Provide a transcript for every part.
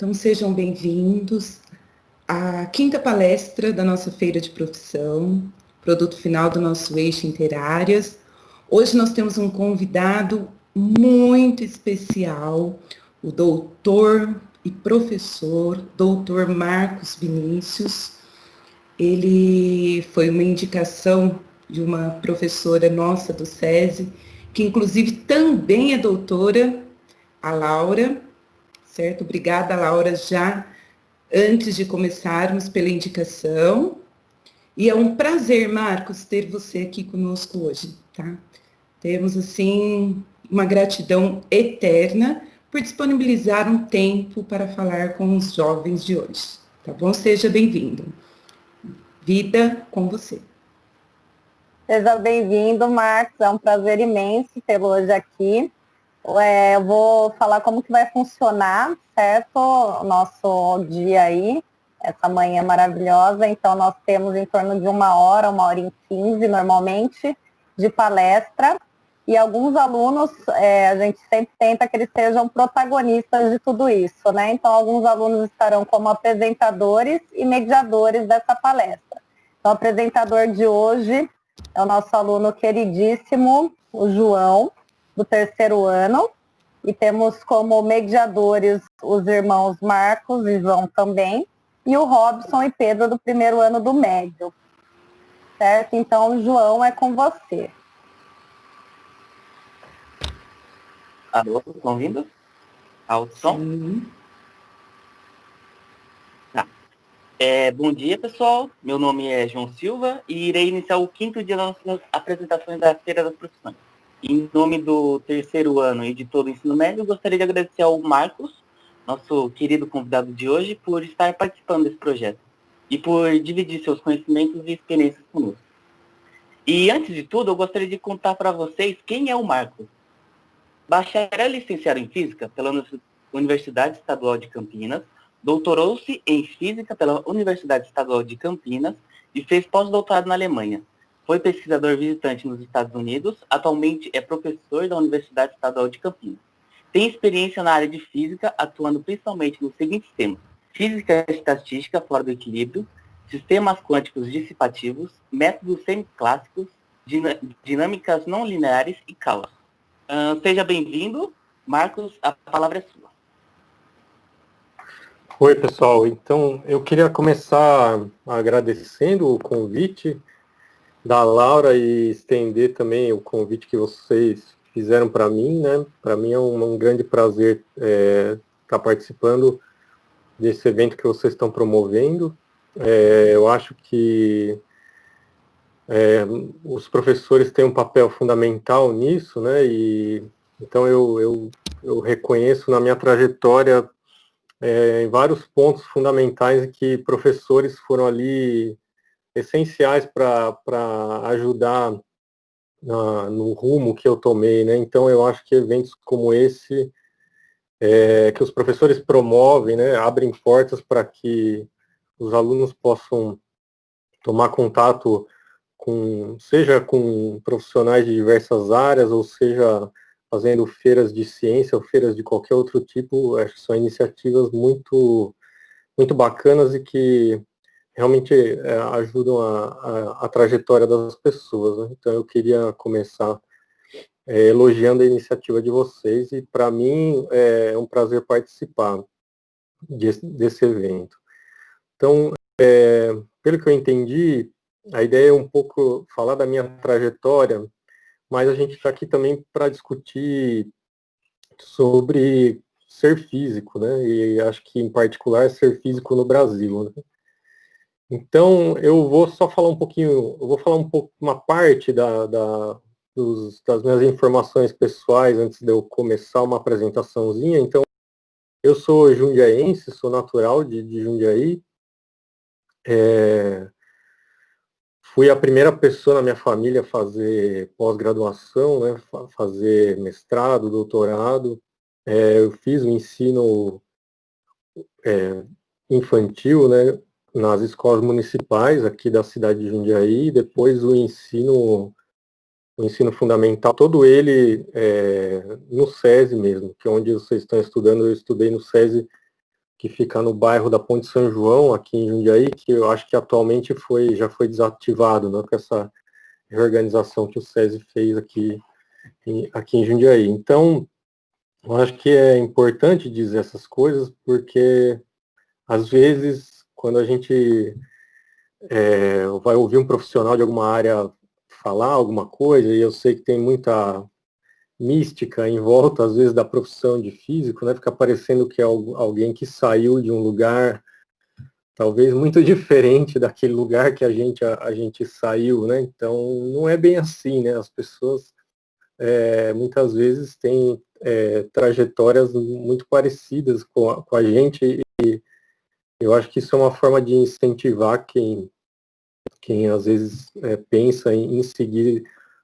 Então, sejam bem-vindos à quinta palestra da nossa Feira de Profissão, produto final do nosso eixo Interáreas. Hoje nós temos um convidado muito especial, o doutor e professor, doutor Marcos Vinícius. Ele foi uma indicação de uma professora nossa do SESI, que inclusive também é doutora, a Laura, certo? Obrigada, Laura, já antes de começarmos pela indicação. E é um prazer, Marcos, ter você aqui conosco hoje, tá? Temos, assim, uma gratidão eterna por disponibilizar um tempo para falar com os jovens de hoje, tá bom? Seja bem-vindo. Vida, com você. Seja bem-vindo, Marcos. É um prazer imenso tê-lo hoje aqui. Eu vou falar como que vai funcionar, certo? O nosso dia aí, essa manhã maravilhosa. Então, nós temos em torno de 1 hora e 15, normalmente, de palestra. E alguns alunos, a gente sempre tenta que eles sejam protagonistas de tudo isso, né? Então, alguns alunos estarão como apresentadores e mediadores dessa palestra. Então, o apresentador de hoje é o nosso aluno queridíssimo, o João, do 3º ano, e temos como mediadores os irmãos Marcos e João também, e o Robson e Pedro do 1º ano do médio. Certo? Então, João, é com você. Alô, estão ouvindo? Alto som? Sim. Tá. Bom dia, pessoal. Meu nome é João Silva e irei iniciar o 5º dia das nossas apresentações da Feira das Profissões. Em nome do 3º ano e de todo o ensino médio, gostaria de agradecer ao Marcos, nosso querido convidado de hoje, por estar participando desse projeto e por dividir seus conhecimentos e experiências conosco. E, antes de tudo, eu gostaria de contar para vocês quem é o Marcos. Bacharel licenciado em Física pela Universidade Estadual de Campinas, doutorou-se em Física pela Universidade Estadual de Campinas e fez pós-doutorado na Alemanha. Foi pesquisador visitante nos Estados Unidos, atualmente é professor da Universidade Estadual de Campinas. Tem experiência na área de Física, atuando principalmente nos seguintes temas: Física e Estatística fora do equilíbrio, Sistemas quânticos dissipativos, Métodos semiclássicos, Dinâmicas não lineares e Caos. Seja bem-vindo. Marcos, a palavra é sua. Oi, pessoal. Então, eu queria começar agradecendo o convite da Laura e estender também o convite que vocês fizeram para mim, né? Para mim é um grande prazer estar participando desse evento que vocês estão promovendo. Eu acho que os professores têm um papel fundamental nisso, né? E então eu reconheço na minha trajetória em vários pontos fundamentais em que professores foram ali essenciais para ajudar no rumo que eu tomei, né? Então eu acho que eventos como esse que os professores promovem, né, abrem portas para que os alunos possam tomar contato seja com profissionais de diversas áreas, ou seja, fazendo feiras de ciência ou feiras de qualquer outro tipo. Acho que são iniciativas muito, muito bacanas e que realmente ajudam a trajetória das pessoas, né? Então eu queria começar elogiando a iniciativa de vocês e para mim é um prazer participar desse evento. Então, pelo que eu entendi, a ideia é um pouco falar da minha trajetória, mas a gente está aqui também para discutir sobre ser físico, né? E acho que, em particular, ser físico no Brasil, né? Então, eu vou só falar um pouquinho, eu vou falar um pouco, uma parte das minhas informações pessoais antes de eu começar uma apresentaçãozinha. Então, eu sou jundiaense, sou natural de Jundiaí. Fui a primeira pessoa na minha família a fazer pós-graduação, né, fazer mestrado, doutorado. Eu fiz o ensino infantil, né, nas escolas municipais aqui da cidade de Jundiaí, depois o ensino fundamental, todo ele no SESI mesmo, que é onde vocês estão estudando. Eu estudei no SESI que fica no bairro da Ponte São João, aqui em Jundiaí, que eu acho que atualmente já foi desativado, né, com essa reorganização que o SESI fez aqui em Jundiaí. Então, eu acho que é importante dizer essas coisas, porque, às vezes, quando a gente vai ouvir um profissional de alguma área falar alguma coisa, e eu sei que tem muita mística em volta, às vezes, da profissão de físico, né? Fica parecendo que é alguém que saiu de um lugar talvez muito diferente daquele lugar que a gente saiu, né? Então, não é bem assim, né? As pessoas muitas vezes têm trajetórias muito parecidas com a gente, e eu acho que isso é uma forma de incentivar quem às vezes pensa em seguir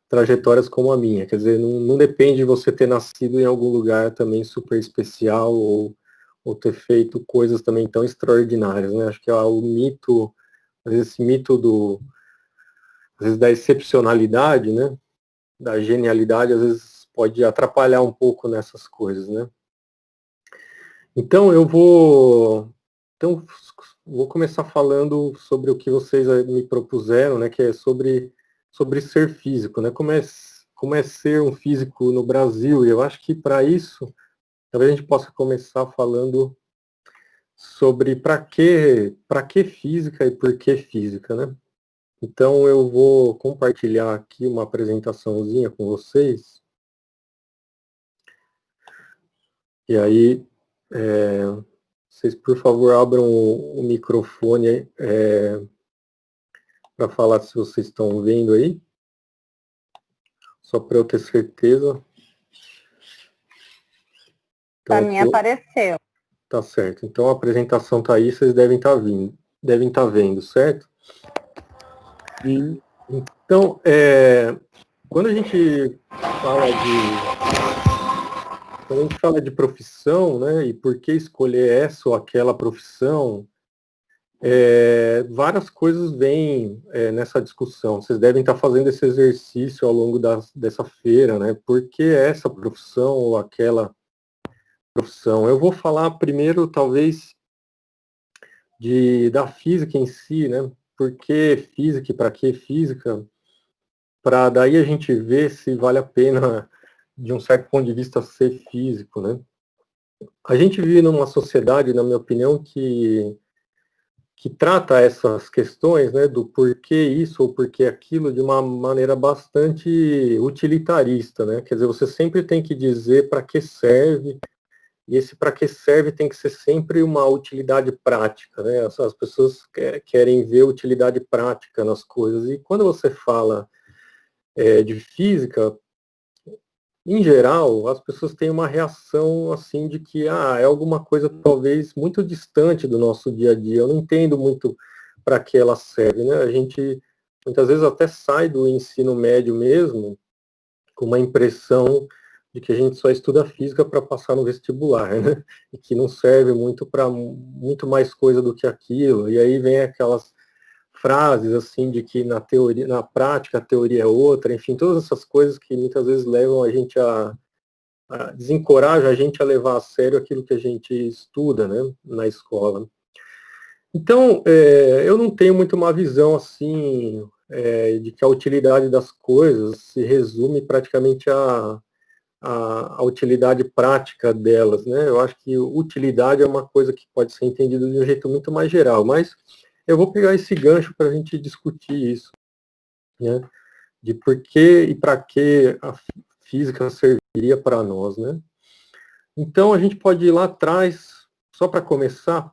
trajetórias como a minha. Quer dizer, não depende de você ter nascido em algum lugar também super especial ou ter feito coisas também tão extraordinárias, né? Acho que o mito, às vezes esse mito às vezes da excepcionalidade, né? Da genialidade, às vezes pode atrapalhar um pouco nessas coisas, né? Então então vou começar falando sobre o que vocês me propuseram, né? Que é sobre ser físico, né? Como é ser um físico no Brasil. E eu acho que para isso, talvez a gente possa começar falando sobre para que física e por que física, né? Então eu vou compartilhar aqui uma apresentaçãozinha com vocês. E aí, vocês, por favor, abram o microfone para falar se vocês estão vendo aí. Só para eu ter certeza. Para mim apareceu. Tá certo. Então a apresentação tá aí, vocês devem estar vendo, certo? Sim. Então, quando a gente fala de profissão, né, e por que escolher essa ou aquela profissão, várias coisas vêm nessa discussão. Vocês devem estar fazendo esse exercício ao longo dessa feira, né? Por que essa profissão ou aquela profissão? Eu vou falar primeiro, talvez, da física em si, né? Por que física e para que física? Para daí a gente ver se vale a pena, de um certo ponto de vista, ser físico, né? A gente vive numa sociedade, na minha opinião, que trata essas questões, né, do porquê isso ou porquê aquilo de uma maneira bastante utilitarista, né? Quer dizer, você sempre tem que dizer para que serve, e esse para que serve tem que ser sempre uma utilidade prática, né? As pessoas querem ver utilidade prática nas coisas, e quando você fala de física, em geral, as pessoas têm uma reação assim de que é alguma coisa talvez muito distante do nosso dia a dia. Eu não entendo muito para que ela serve, né? A gente muitas vezes até sai do ensino médio mesmo com uma impressão de que a gente só estuda física para passar no vestibular, né? E que não serve muito para muito mais coisa do que aquilo. E aí vem aquelas frases assim de que na teoria, na prática a teoria é outra, enfim, todas essas coisas que muitas vezes levam a gente desencoraja a gente a levar a sério aquilo que a gente estuda, né, na escola. Então, eu não tenho muito uma visão assim de que a utilidade das coisas se resume praticamente a utilidade prática delas, né? Eu acho que utilidade é uma coisa que pode ser entendida de um jeito muito mais geral, mas eu vou pegar esse gancho para a gente discutir isso, né? De por que e para que a física serviria para nós, né? Então a gente pode ir lá atrás, só para começar,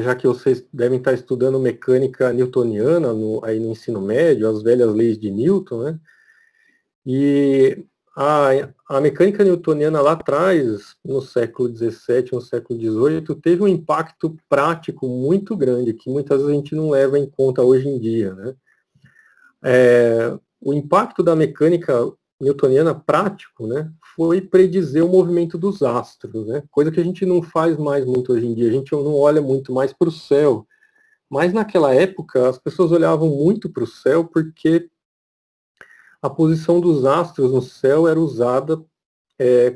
já que vocês devem estar estudando mecânica newtoniana aí no ensino médio, as velhas leis de Newton, né? E a mecânica newtoniana lá atrás, no século XVII, no século XVIII, teve um impacto prático muito grande, que muitas vezes a gente não leva em conta hoje em dia, né? O impacto da mecânica newtoniana prático, né, foi predizer o movimento dos astros, né? Coisa que a gente não faz mais muito hoje em dia, a gente não olha muito mais para o céu. Mas naquela época as pessoas olhavam muito para o céu porque a posição dos astros no céu era usada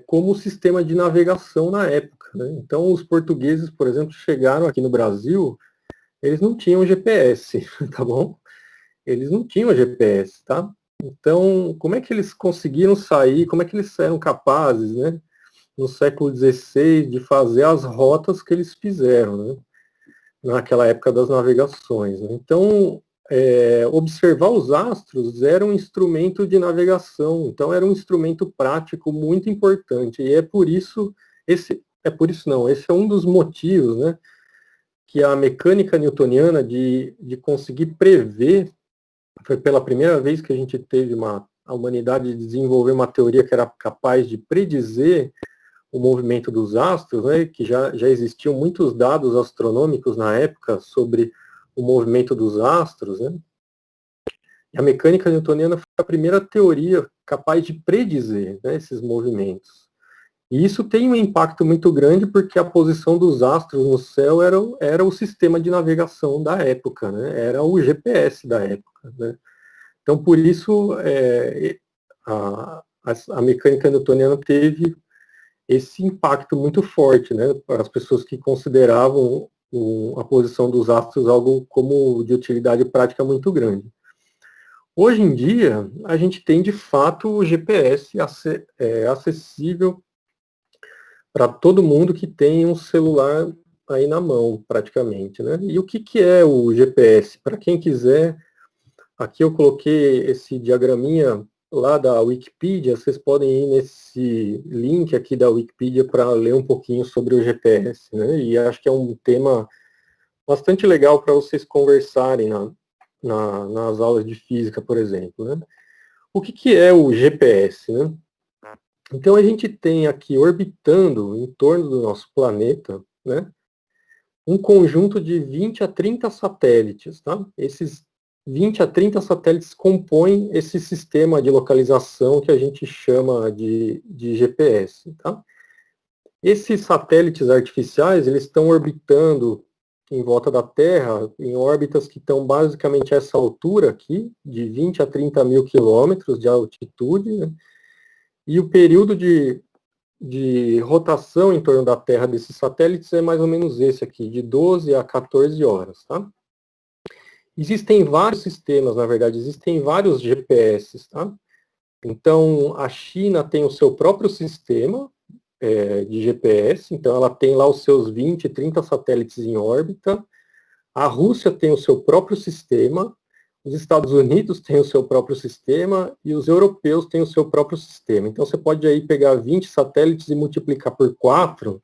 como sistema de navegação na época, né? Então, os portugueses, por exemplo, chegaram aqui no Brasil, eles não tinham GPS, tá bom? Eles não tinham GPS, tá? Então, como é que eles conseguiram sair, como é que eles eram capazes, né, no século XVI, de fazer as rotas que eles fizeram, né, naquela época das navegações, né? Então, observar os astros era um instrumento de navegação, então era um instrumento prático muito importante, e esse é um dos motivos, né, que a mecânica newtoniana de conseguir prever, foi pela primeira vez que a gente teve a humanidade desenvolver uma teoria que era capaz de predizer o movimento dos astros, né, que já existiam muitos dados astronômicos na época sobre o movimento dos astros, né? E a mecânica newtoniana foi a primeira teoria capaz de predizer, né, esses movimentos. E isso tem um impacto muito grande porque a posição dos astros no céu era o sistema de navegação da época, né? Era o GPS da época, né? Então, por isso, a mecânica newtoniana teve esse impacto muito forte, né, para as pessoas que consideravam a posição dos astros algo como de utilidade prática muito grande. Hoje em dia, a gente tem de fato o GPS acessível para todo mundo que tem um celular aí na mão, praticamente, né? E o que é o GPS? Para quem quiser, aqui eu coloquei esse diagraminha lá da Wikipedia, vocês podem ir nesse link aqui da Wikipedia para ler um pouquinho sobre o GPS, né? E acho que é um tema bastante legal para vocês conversarem nas aulas de física, por exemplo, né? O que é o GPS, né? Então a gente tem aqui orbitando em torno do nosso planeta, né, um conjunto de 20 a 30 satélites, tá? Esses 20 a 30 satélites compõem esse sistema de localização que a gente chama de GPS, tá? Esses satélites artificiais, eles estão orbitando em volta da Terra, em órbitas que estão basicamente a essa altura aqui, de 20 a 30 mil quilômetros de altitude, né? E o período de rotação em torno da Terra desses satélites é mais ou menos esse aqui, de 12 a 14 horas, tá? Existem vários sistemas, na verdade, existem vários GPS, tá? Então, a China tem o seu próprio sistema de GPS, então ela tem lá os seus 20, 30 satélites em órbita. A Rússia tem o seu próprio sistema, os Estados Unidos têm o seu próprio sistema e os europeus têm o seu próprio sistema. Então, você pode aí pegar 20 satélites e multiplicar por 4,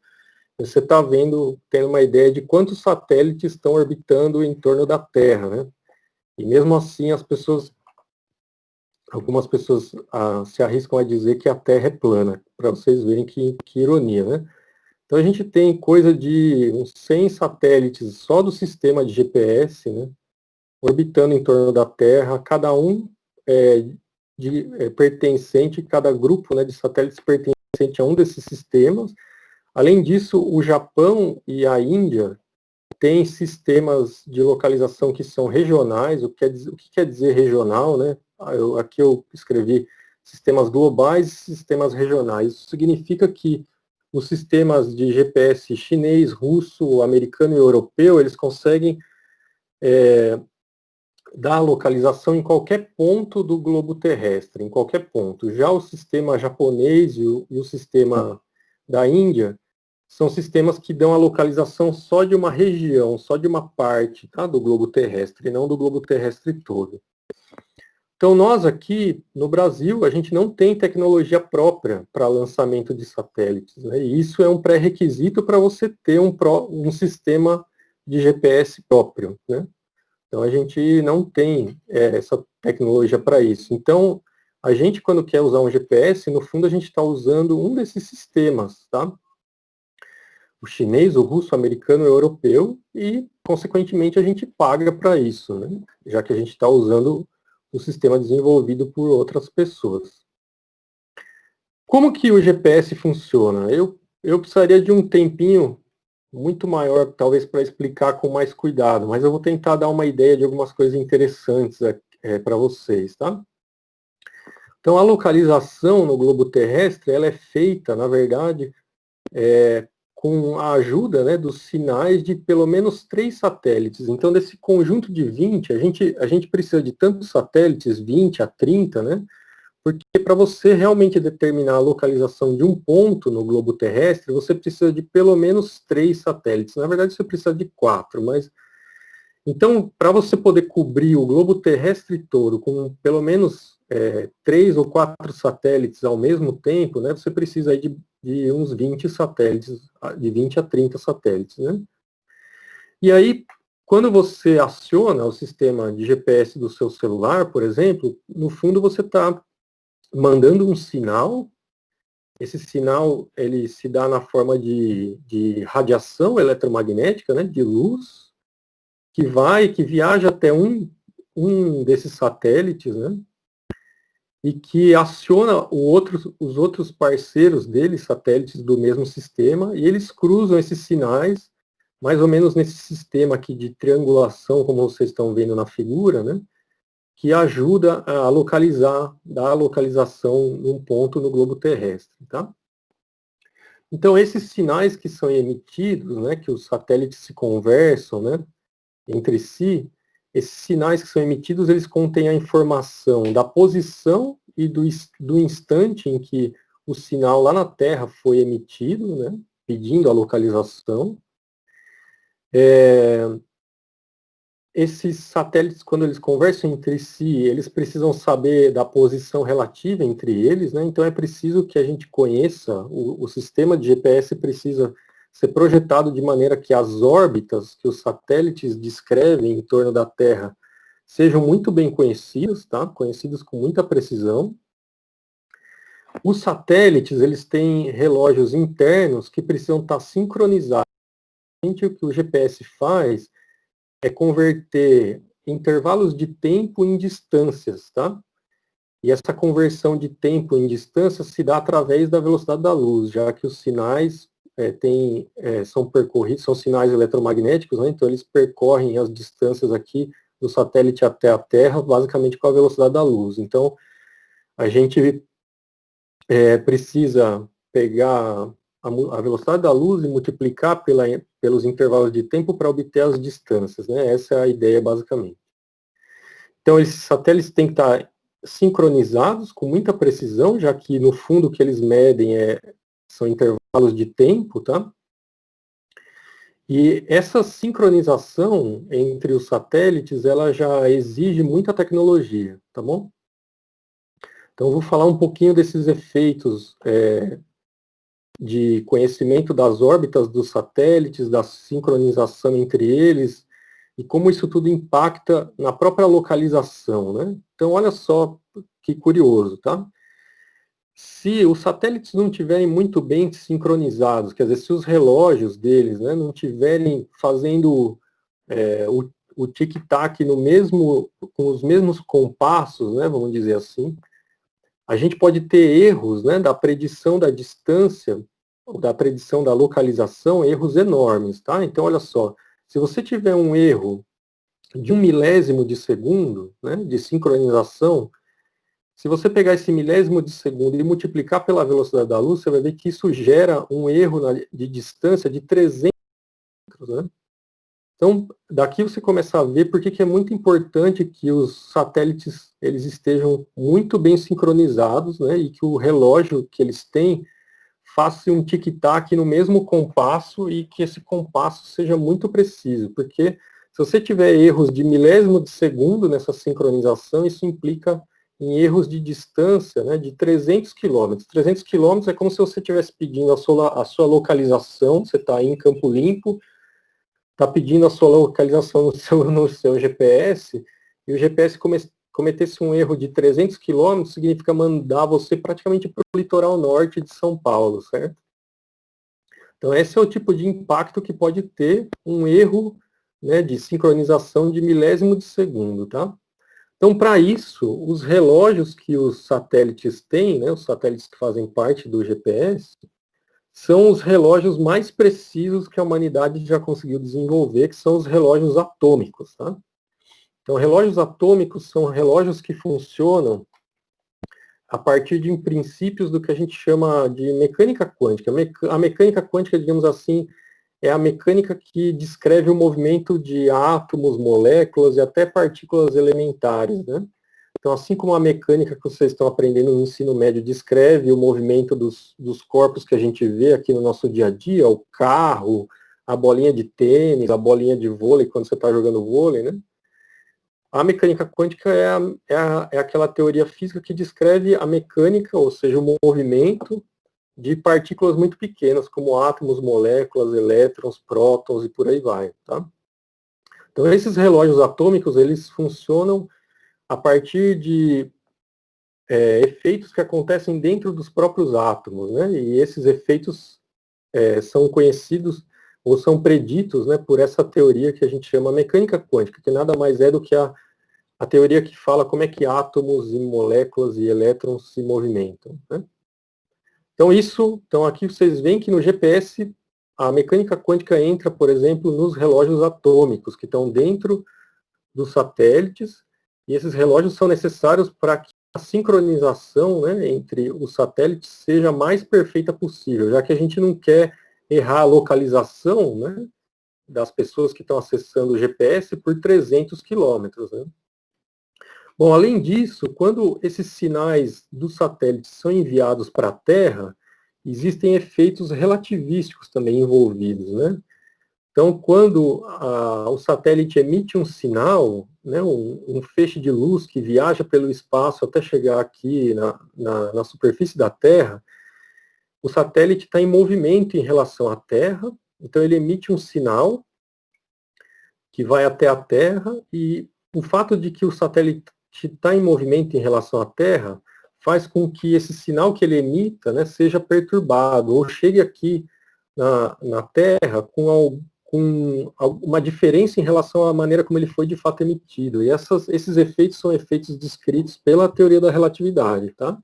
você está tendo uma ideia de quantos satélites estão orbitando em torno da Terra, né? E mesmo assim, algumas pessoas se arriscam a dizer que a Terra é plana, para vocês verem que ironia, né? Então a gente tem coisa de uns 100 satélites só do sistema de GPS, né, orbitando em torno da Terra, cada um pertencente, cada grupo, né, de satélites pertencente a um desses sistemas. Além disso, o Japão e a Índia têm sistemas de localização que são regionais. O que quer dizer regional, né? Aqui eu escrevi sistemas globais e sistemas regionais. Isso significa que os sistemas de GPS chinês, russo, americano e europeu, eles conseguem dar localização em qualquer ponto do globo terrestre, em qualquer ponto. Já o sistema japonês e o sistema da Índia são sistemas que dão a localização só de uma região, só de uma parte, tá, do globo terrestre, e não do globo terrestre todo. Então, nós aqui no Brasil, a gente não tem tecnologia própria para lançamento de satélites, né? E isso é um pré-requisito para você ter um sistema de GPS próprio, né? Então, a gente não tem essa tecnologia para isso. Então, a gente, quando quer usar um GPS, no fundo, a gente está usando um desses sistemas, tá? O chinês, o russo, o americano, o europeu, e, consequentemente, a gente paga para isso, né? Já que a gente está usando o sistema desenvolvido por outras pessoas. Como que o GPS funciona? Eu precisaria de um tempinho muito maior, talvez, para explicar com mais cuidado, mas eu vou tentar dar uma ideia de algumas coisas interessantes para vocês, tá? Então, a localização no globo terrestre, ela é feita, na verdade, com a ajuda, né, dos sinais de pelo menos 3 satélites. Então, desse conjunto de 20, a gente precisa de tantos satélites, 20 a 30, né, porque para você realmente determinar a localização de um ponto no globo terrestre, você precisa de pelo menos 3 satélites. Na verdade, você precisa de 4, mas... Então, para você poder cobrir o globo terrestre todo com pelo menos 3 ou 4 satélites ao mesmo tempo, né, você precisa aí de uns 20 satélites, de 20 a 30 satélites, né? E aí, quando você aciona o sistema de GPS do seu celular, por exemplo, no fundo você está mandando um sinal. Esse sinal ele se dá na forma de radiação eletromagnética, né, de luz, que viaja até um desses satélites, né, e que aciona os outros parceiros dele, satélites do mesmo sistema, e eles cruzam esses sinais, mais ou menos nesse sistema aqui de triangulação, como vocês estão vendo na figura, né, que ajuda a localizar, dar a localização num ponto no globo terrestre, tá? Então, esses sinais que são emitidos, né, que os satélites se conversam, né, entre si, esses sinais que são emitidos, eles contêm a informação da posição e do instante em que o sinal lá na Terra foi emitido, né, pedindo a localização. Esses satélites, quando eles conversam entre si, eles precisam saber da posição relativa entre eles, né? Então é preciso que a gente conheça, o sistema de GPS precisa ser projetado de maneira que as órbitas que os satélites descrevem em torno da Terra sejam muito bem conhecidas, tá? Conhecidas com muita precisão. Os satélites, eles têm relógios internos que precisam estar sincronizados. O que o GPS faz é converter intervalos de tempo em distâncias, tá? E essa conversão de tempo em distância se dá através da velocidade da luz, já que os sinais são percorridos, são sinais eletromagnéticos, né? Então eles percorrem as distâncias aqui do satélite até a Terra, basicamente com a velocidade da luz. Então, a gente precisa pegar a velocidade da luz e multiplicar pelos intervalos de tempo para obter as distâncias, né? Essa é a ideia, basicamente. Então, esses satélites têm que estar sincronizados com muita precisão, já que, no fundo, o que eles medem são intervalos de tempo, tá? E essa sincronização entre os satélites, ela já exige muita tecnologia, tá bom? Então, eu vou falar um pouquinho desses efeitos de conhecimento das órbitas dos satélites, da sincronização entre eles, e como isso tudo impacta na própria localização, né? Então, olha só que curioso, tá? Se os satélites não estiverem muito bem sincronizados, quer dizer, se os relógios deles, né, não estiverem fazendo o tic-tac com os mesmos compassos, né, vamos dizer assim, a gente pode ter erros, né, da predição da distância, da predição da localização, erros enormes, tá? Então, olha só, se você tiver um erro de 1 milésimo de segundo, né, de sincronização, se você pegar esse milésimo de segundo e multiplicar pela velocidade da luz, você vai ver que isso gera um erro de distância de 300 metros, né? Então, daqui você começa a ver por que é muito importante que os satélites eles estejam muito bem sincronizados, né, e que o relógio que eles têm faça um tic-tac no mesmo compasso e que esse compasso seja muito preciso, porque se você tiver erros de milésimo de segundo nessa sincronização, isso implica em erros de distância, né, de 300 quilômetros. 300 quilômetros é como se você estivesse pedindo a sua localização, você está em Campo Limpo, está pedindo a sua localização no seu GPS, e o GPS cometesse um erro de 300 quilômetros, significa mandar você praticamente para o litoral norte de São Paulo, certo? Então, esse é o tipo de impacto que pode ter um erro, né, de sincronização de milésimo de segundo, tá? Então, para isso, os relógios que os satélites têm, né, os satélites que fazem parte do GPS, são os relógios mais precisos que a humanidade já conseguiu desenvolver, que são os relógios atômicos, tá? Então, relógios atômicos são relógios que funcionam a partir de princípios do que a gente chama de mecânica quântica. A mecânica quântica, digamos assim, é a mecânica que descreve o movimento de átomos, moléculas e até partículas elementares, né? Então, assim como a mecânica que vocês estão aprendendo no ensino médio descreve o movimento dos corpos que a gente vê aqui no nosso dia a dia, o carro, a bolinha de tênis, a bolinha de vôlei, quando você está jogando vôlei, né? A mecânica quântica é aquela teoria física que descreve a mecânica, ou seja, o movimento de partículas muito pequenas, como átomos, moléculas, elétrons, prótons e por aí vai. Tá? Então, esses relógios atômicos, eles funcionam a partir de efeitos que acontecem dentro dos próprios átomos, né? E esses efeitos são conhecidos ou são preditos, né, por essa teoria que a gente chama mecânica quântica, que nada mais é do que a teoria que fala como é que átomos e moléculas e elétrons se movimentam. Né? Então aqui vocês veem que no GPS a mecânica quântica entra, por exemplo, nos relógios atômicos, que estão dentro dos satélites, e esses relógios são necessários para que a sincronização, né, entre os satélites seja a mais perfeita possível, já que a gente não quer errar a localização, né, das pessoas que estão acessando o GPS por 300 quilômetros. Né? Bom, além disso, quando esses sinais dos satélites são enviados para a Terra, existem efeitos relativísticos também envolvidos, né? Então, quando o satélite emite um sinal, né, um feixe de luz que viaja pelo espaço até chegar aqui na superfície da Terra, o satélite está em movimento em relação à Terra, então ele emite um sinal que vai até a Terra, e o fato de que o satélite está em movimento em relação à Terra faz com que esse sinal que ele emita, né, seja perturbado, ou chegue aqui na Terra com uma diferença em relação à maneira como ele foi de fato emitido. E esses efeitos são efeitos descritos pela teoria da relatividade. Tá?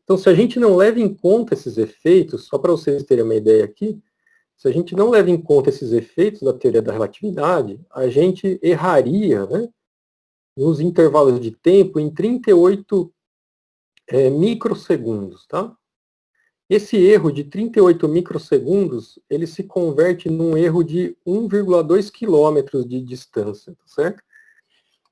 Então, se a gente não leva em conta esses efeitos, só para vocês terem uma ideia aqui, se a gente não leva em conta esses efeitos da teoria da relatividade, a gente erraria, né, nos intervalos de tempo em 38 microsegundos. Tá? Esse erro de 38 microsegundos, ele se converte num erro de 1,2 quilômetros de distância, tá certo?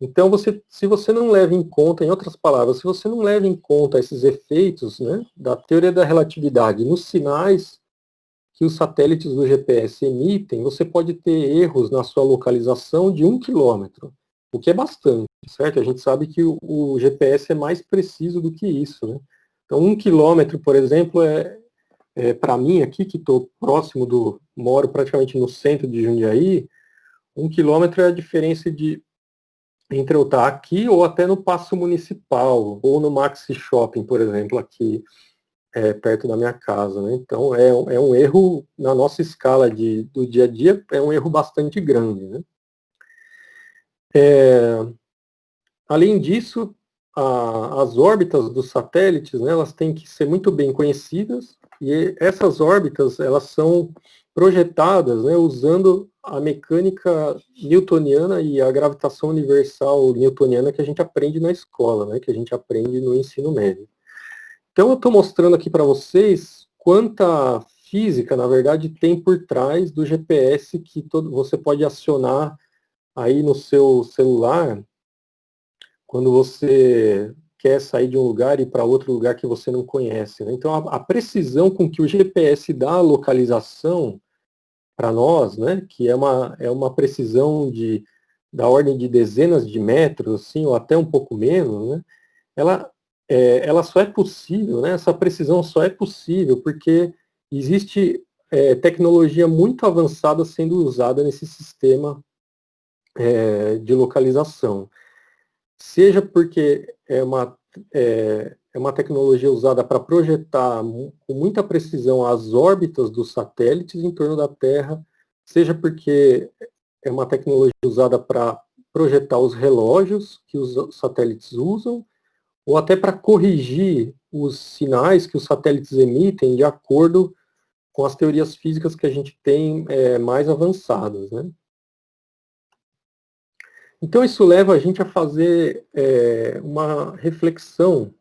Então, se você não leva em conta, em outras palavras, se você não leva em conta esses efeitos, né, da teoria da relatividade nos sinais que os satélites do GPS emitem, você pode ter erros na sua localização de 1 quilômetro, o que é bastante, certo? A gente sabe que o GPS é mais preciso do que isso, né? Então, 1 quilômetro, por exemplo, para mim aqui, que estou próximo moro praticamente no centro de Jundiaí, 1 quilômetro é a diferença entre eu estar aqui ou até no Paço Municipal, ou no Maxi Shopping, por exemplo, aqui perto da minha casa. Né? Então, é um erro, na nossa escala do dia a dia, é um erro bastante grande. Né? Além disso, as órbitas dos satélites, né, elas têm que ser muito bem conhecidas, e essas órbitas elas são projetadas, né, usando a mecânica newtoniana e a gravitação universal newtoniana que a gente aprende na escola, né, que a gente aprende no ensino médio. Então eu estou mostrando aqui para vocês quanta física, na verdade, tem por trás do GPS que você pode acionar aí no seu celular, quando você quer sair de um lugar e ir para outro lugar que você não conhece. Né? Então, a precisão com que o GPS dá a localização para nós, né, que é uma precisão da ordem de dezenas de metros, assim, ou até um pouco menos, né, ela só é possível, né, essa precisão só é possível porque existe tecnologia muito avançada sendo usada nesse sistema de localização. Seja porque é uma tecnologia usada para projetar com muita precisão as órbitas dos satélites em torno da Terra, seja porque é uma tecnologia usada para projetar os relógios que os satélites usam, ou até para corrigir os sinais que os satélites emitem de acordo com as teorias físicas que a gente tem mais avançadas, né? Então, isso leva a gente a fazer uma reflexão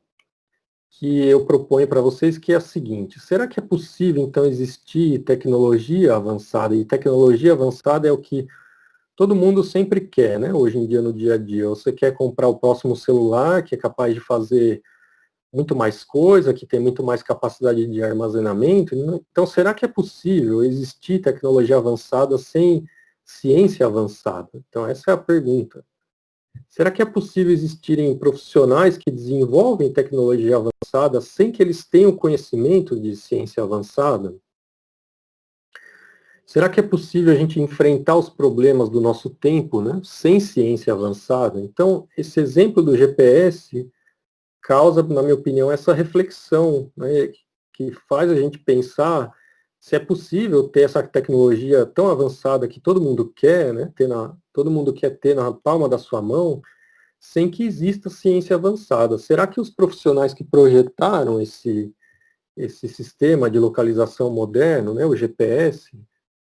que eu proponho para vocês, que é a seguinte: será que é possível, então, existir tecnologia avançada? E tecnologia avançada é o que todo mundo sempre quer, né? Hoje em dia, no dia a dia. Você quer comprar o próximo celular, que é capaz de fazer muito mais coisa, que tem muito mais capacidade de armazenamento. Então, será que é possível existir tecnologia avançada sem ciência avançada? Então, essa é a pergunta. Será que é possível existirem profissionais que desenvolvem tecnologia avançada sem que eles tenham conhecimento de ciência avançada? Será que é possível a gente enfrentar os problemas do nosso tempo, né, sem ciência avançada? Então, esse exemplo do GPS causa, na minha opinião, essa reflexão, né, que faz a gente pensar se é possível ter essa tecnologia tão avançada que todo mundo quer, né, todo mundo quer ter na palma da sua mão, sem que exista ciência avançada. Será que os profissionais que projetaram esse sistema de localização moderno, né, o GPS,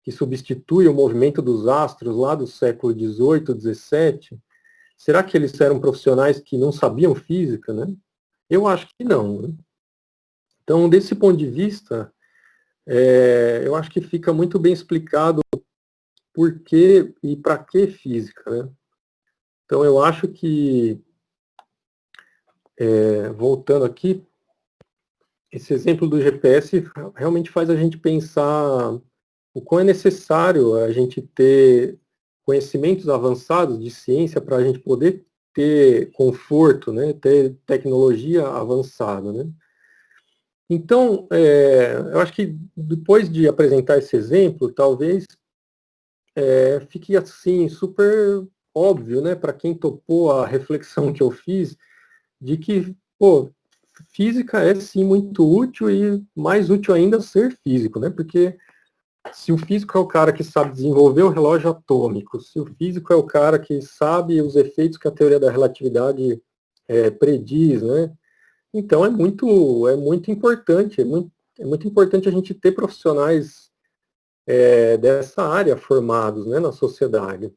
que substitui o movimento dos astros lá do século XVIII, XVII, será que eles eram profissionais que não sabiam física, né? Eu acho que não, né? Então, desse ponto de vista, eu acho que fica muito bem explicado por que e para que física, né? Então, eu acho que, voltando aqui, esse exemplo do GPS realmente faz a gente pensar o quão é necessário a gente ter conhecimentos avançados de ciência para a gente poder ter conforto, né, ter tecnologia avançada, né? Então, eu acho que depois de apresentar esse exemplo, talvez fique assim super óbvio, né, para quem topou a reflexão que eu fiz, de que, pô, física é sim muito útil e mais útil ainda ser físico, né? Porque se o físico é o cara que sabe desenvolver o relógio atômico, se o físico é o cara que sabe os efeitos que a teoria da relatividade prediz, né? Então é muito importante, é muito importante a gente ter profissionais dessa área formados, né, na sociedade.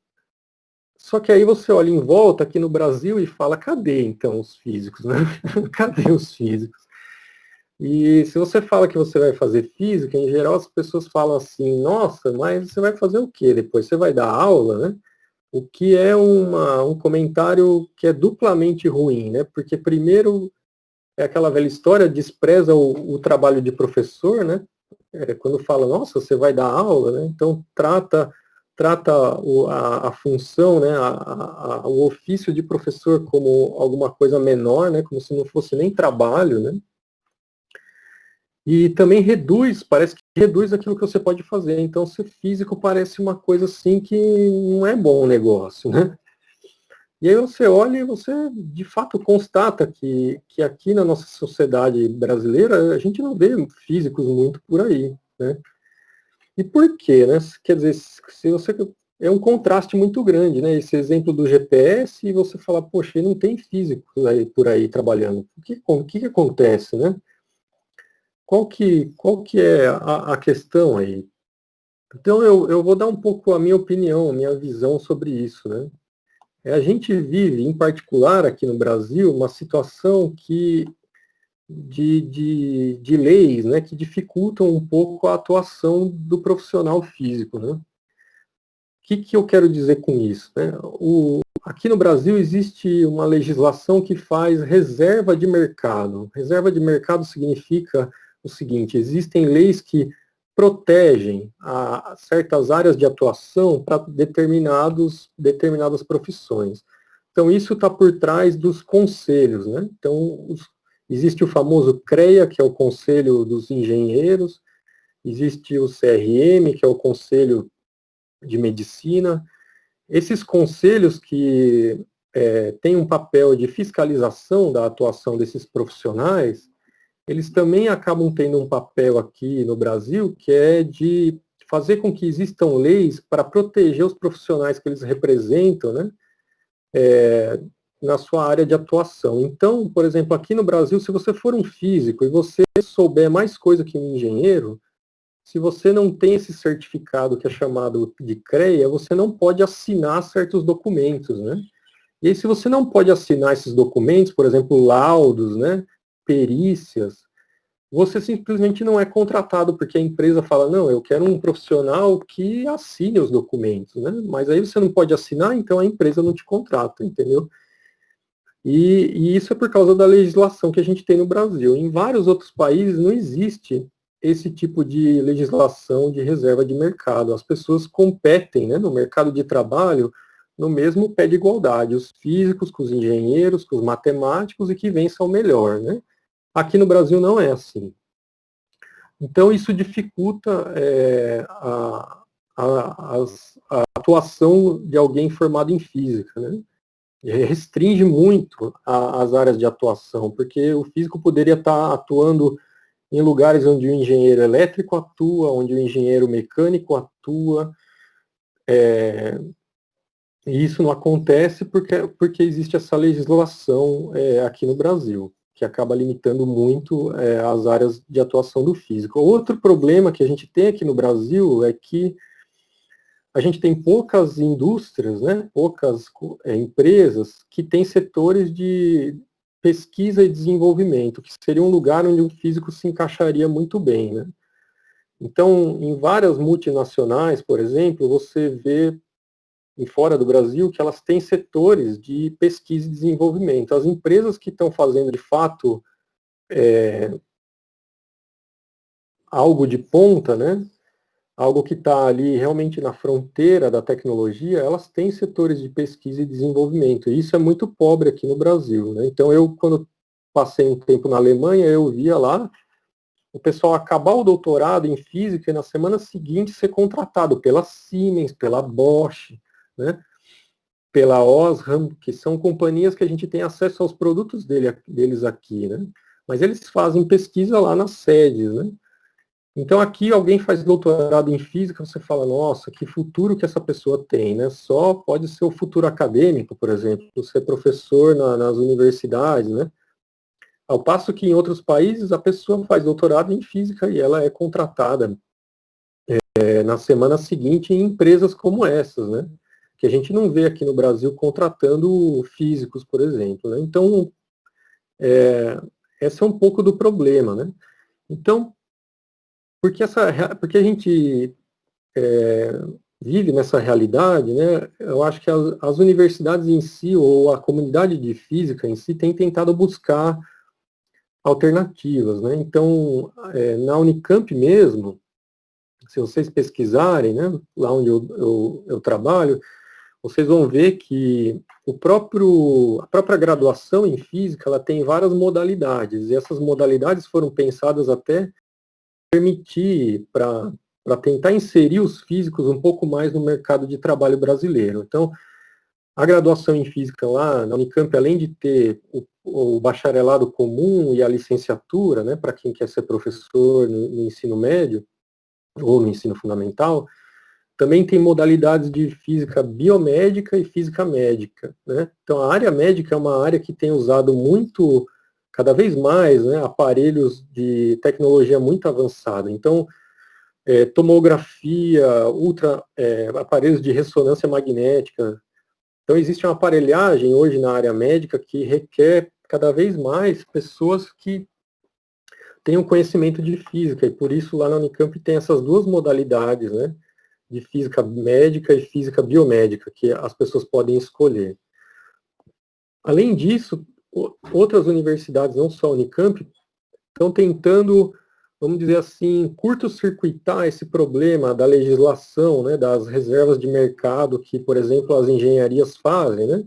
Só que aí você olha em volta aqui no Brasil e fala, cadê então os físicos, né? Cadê os físicos? E se você fala que você vai fazer física, em geral as pessoas falam assim, nossa, mas você vai fazer o quê depois? Você vai dar aula, né? O que é um comentário que é duplamente ruim, né? Porque primeiro é aquela velha história, despreza o trabalho de professor, né? Quando fala, nossa, você vai dar aula, né? Então trata a função, né? O ofício de professor como alguma coisa menor, né? Como se não fosse nem trabalho, né? E também parece que reduz aquilo que você pode fazer. Então, ser físico parece uma coisa assim que não é bom negócio, né? E aí você olha e você, de fato, constata que aqui na nossa sociedade brasileira, a gente não vê físicos muito por aí, né? E por quê, né? Quer dizer, se você... É um contraste muito grande, né? Esse exemplo do GPS e você fala, poxa, não tem físicos por aí trabalhando. O que acontece, né? Qual que é a questão aí? Então, eu vou dar um pouco a minha opinião, a minha visão sobre isso, né? A gente vive, em particular aqui no Brasil, uma situação de leis, né, que dificultam um pouco a atuação do profissional físico, né? O que eu quero dizer com isso, né? Aqui no Brasil existe uma legislação que faz reserva de mercado. Reserva de mercado significa o seguinte: existem leis que protegem certas áreas de atuação para determinadas profissões. Então, isso está por trás dos conselhos, né? Então, existe o famoso CREA, que é o Conselho dos Engenheiros, existe o CRM, que é o Conselho de Medicina. Esses conselhos que têm um papel de fiscalização da atuação desses profissionais, eles também acabam tendo um papel aqui no Brasil, que é de fazer com que existam leis para proteger os profissionais que eles representam, né, na sua área de atuação. Então, por exemplo, aqui no Brasil, se você for um físico e você souber mais coisa que um engenheiro, se você não tem esse certificado que é chamado de CREA, você não pode assinar certos documentos, né? E aí, se você não pode assinar esses documentos, por exemplo, laudos, né, perícias, você simplesmente não é contratado, porque a empresa fala, não, eu quero um profissional que assine os documentos, né? Mas aí você não pode assinar, então a empresa não te contrata, entendeu? E isso é por causa da legislação que a gente tem no Brasil. Em vários outros países não existe esse tipo de legislação de reserva de mercado. As pessoas competem, né, no mercado de trabalho no mesmo pé de igualdade, os físicos com os engenheiros, com os matemáticos, e que vença o melhor, né? Aqui no Brasil não é assim. Então isso dificulta a atuação de alguém formado em física, né? Restringe muito as áreas de atuação, porque o físico poderia estar atuando em lugares onde o engenheiro elétrico atua, onde o engenheiro mecânico atua, e isso não acontece porque existe essa legislação aqui no Brasil, que acaba limitando muito as áreas de atuação do físico. Outro problema que a gente tem aqui no Brasil é que a gente tem poucas indústrias, né, poucas empresas que têm setores de pesquisa e desenvolvimento, que seria um lugar onde o físico se encaixaria muito bem, né? Então, em várias multinacionais, por exemplo, você vê em fora do Brasil que elas têm setores de pesquisa e desenvolvimento. As empresas que estão fazendo, de fato, algo de ponta, né, algo que está ali realmente na fronteira da tecnologia, elas têm setores de pesquisa e desenvolvimento. E isso é muito pobre aqui no Brasil, né? Então, quando passei um tempo na Alemanha, eu via lá o pessoal acabar o doutorado em física e na semana seguinte ser contratado pela Siemens, pela Bosch, né, pela Osram, que são companhias que a gente tem acesso aos produtos deles aqui, né? Mas eles fazem pesquisa lá nas sedes, né? Então aqui alguém faz doutorado em física, você fala, nossa, que futuro que essa pessoa tem, né? Só pode ser o futuro acadêmico, por exemplo, ser professor nas universidades, né? Ao passo que em outros países a pessoa faz doutorado em física e ela é contratada na semana seguinte em empresas como essas, né? Que a gente não vê aqui no Brasil contratando físicos, por exemplo, né? Então, esse é um pouco do problema, né? Então, porque a gente vive nessa realidade, né? Eu acho que as universidades em si, ou a comunidade de física em si, tem tentado buscar alternativas, né? Então, na Unicamp mesmo, se vocês pesquisarem, né, lá onde eu trabalho, vocês vão ver que a própria graduação em física, ela tem várias modalidades, e essas modalidades foram pensadas até permitir, para tentar inserir os físicos um pouco mais no mercado de trabalho brasileiro. Então, a graduação em física lá na Unicamp, além de ter o bacharelado comum e a licenciatura, né, para quem quer ser professor no ensino médio ou no ensino fundamental, também tem modalidades de física biomédica e física médica, né? Então, a área médica é uma área que tem usado muito, cada vez mais, né, aparelhos de tecnologia muito avançada. Então, tomografia, aparelhos de ressonância magnética. Então, existe uma aparelhagem hoje na área médica que requer cada vez mais pessoas que tenham conhecimento de física, e por isso lá na Unicamp tem essas duas modalidades, né, de física médica e física biomédica, que as pessoas podem escolher. Além disso, outras universidades, não só a Unicamp, estão tentando, vamos dizer assim, curto-circuitar esse problema da legislação, né, das reservas de mercado que, por exemplo, as engenharias fazem, né,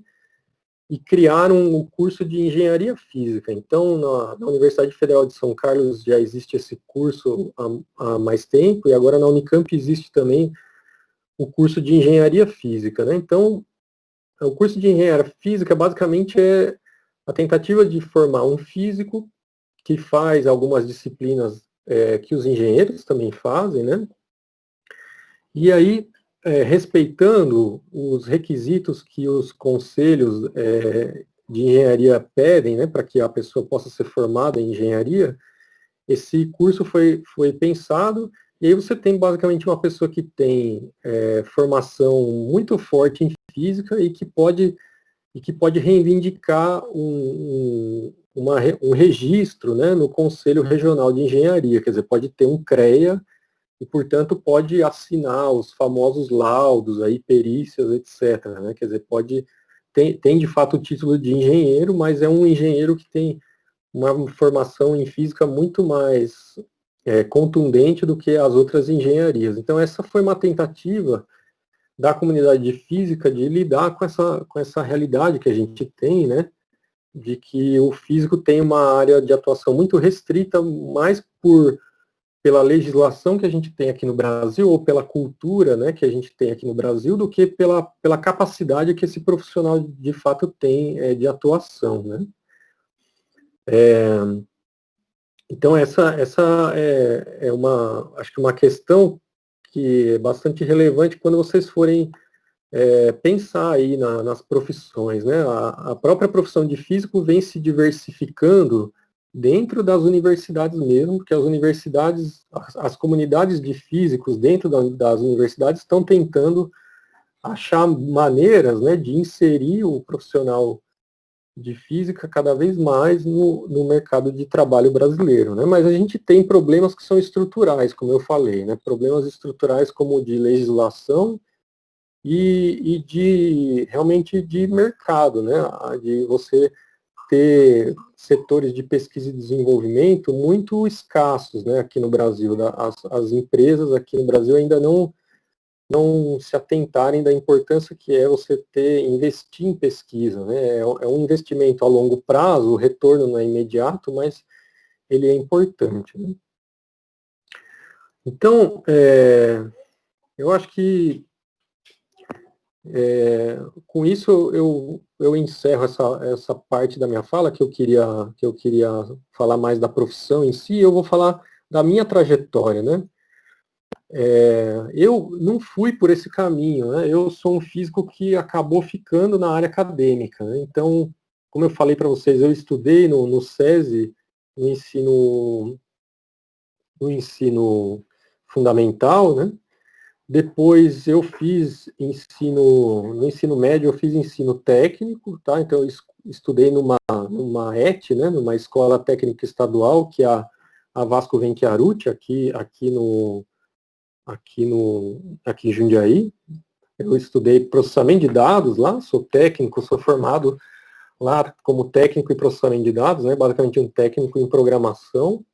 e criaram um curso de engenharia física. Então, na Universidade Federal de São Carlos já existe esse curso há mais tempo, e agora na Unicamp existe também o curso de engenharia física, né? Então, o curso de engenharia física basicamente é a tentativa de formar um físico que faz algumas disciplinas que os engenheiros também fazem, né? E aí, respeitando os requisitos que os conselhos de engenharia pedem, né, para que a pessoa possa ser formada em engenharia, esse curso foi pensado, e aí você tem basicamente uma pessoa que tem formação muito forte em física e que pode reivindicar um registro, né, no Conselho Regional de Engenharia, quer dizer, pode ter um CREA e, portanto, pode assinar os famosos laudos, aí, perícias, etc., né, quer dizer, tem de fato o título de engenheiro, mas é um engenheiro que tem uma formação em física muito mais contundente do que as outras engenharias. Então, essa foi uma tentativa da comunidade de física de lidar com essa realidade que a gente tem, né, de que o físico tem uma área de atuação muito restrita, mais pela legislação que a gente tem aqui no Brasil, ou pela cultura, né, que a gente tem aqui no Brasil, do que pela capacidade que esse profissional de fato tem de atuação, né. Então essa acho que uma questão que é bastante relevante quando vocês forem pensar aí nas profissões, né? A própria profissão de físico vem se diversificando dentro das universidades mesmo, porque as universidades, as comunidades de físicos dentro das universidades estão tentando achar maneiras, né, de inserir o profissional de física cada vez mais no mercado de trabalho brasileiro, né? Mas a gente tem problemas que são estruturais, como eu falei, né? Problemas estruturais como de legislação e realmente de mercado, né? De você ter setores de pesquisa e desenvolvimento muito escassos, né, aqui no Brasil. As empresas aqui no Brasil ainda não se atentarem da importância que é você investir em pesquisa, né? É um investimento a longo prazo, o retorno não é imediato, mas ele é importante, né? Então, eu acho que com isso eu encerro essa parte da minha fala, que eu queria falar mais da profissão em si. Eu vou falar da minha trajetória, né? Eu não fui por esse caminho, né? Eu sou um físico que acabou ficando na área acadêmica, né? Então, como eu falei para vocês, eu estudei no SESI, no ensino fundamental, né? Depois eu fiz no ensino médio eu fiz ensino técnico, tá? Então eu estudei numa ET, né? Numa escola técnica estadual, que é a Vasco Venchiaruti, aqui em Jundiaí. Eu estudei processamento de dados lá, sou técnico, sou formado lá como técnico em processamento de dados, né, basicamente um técnico em programação.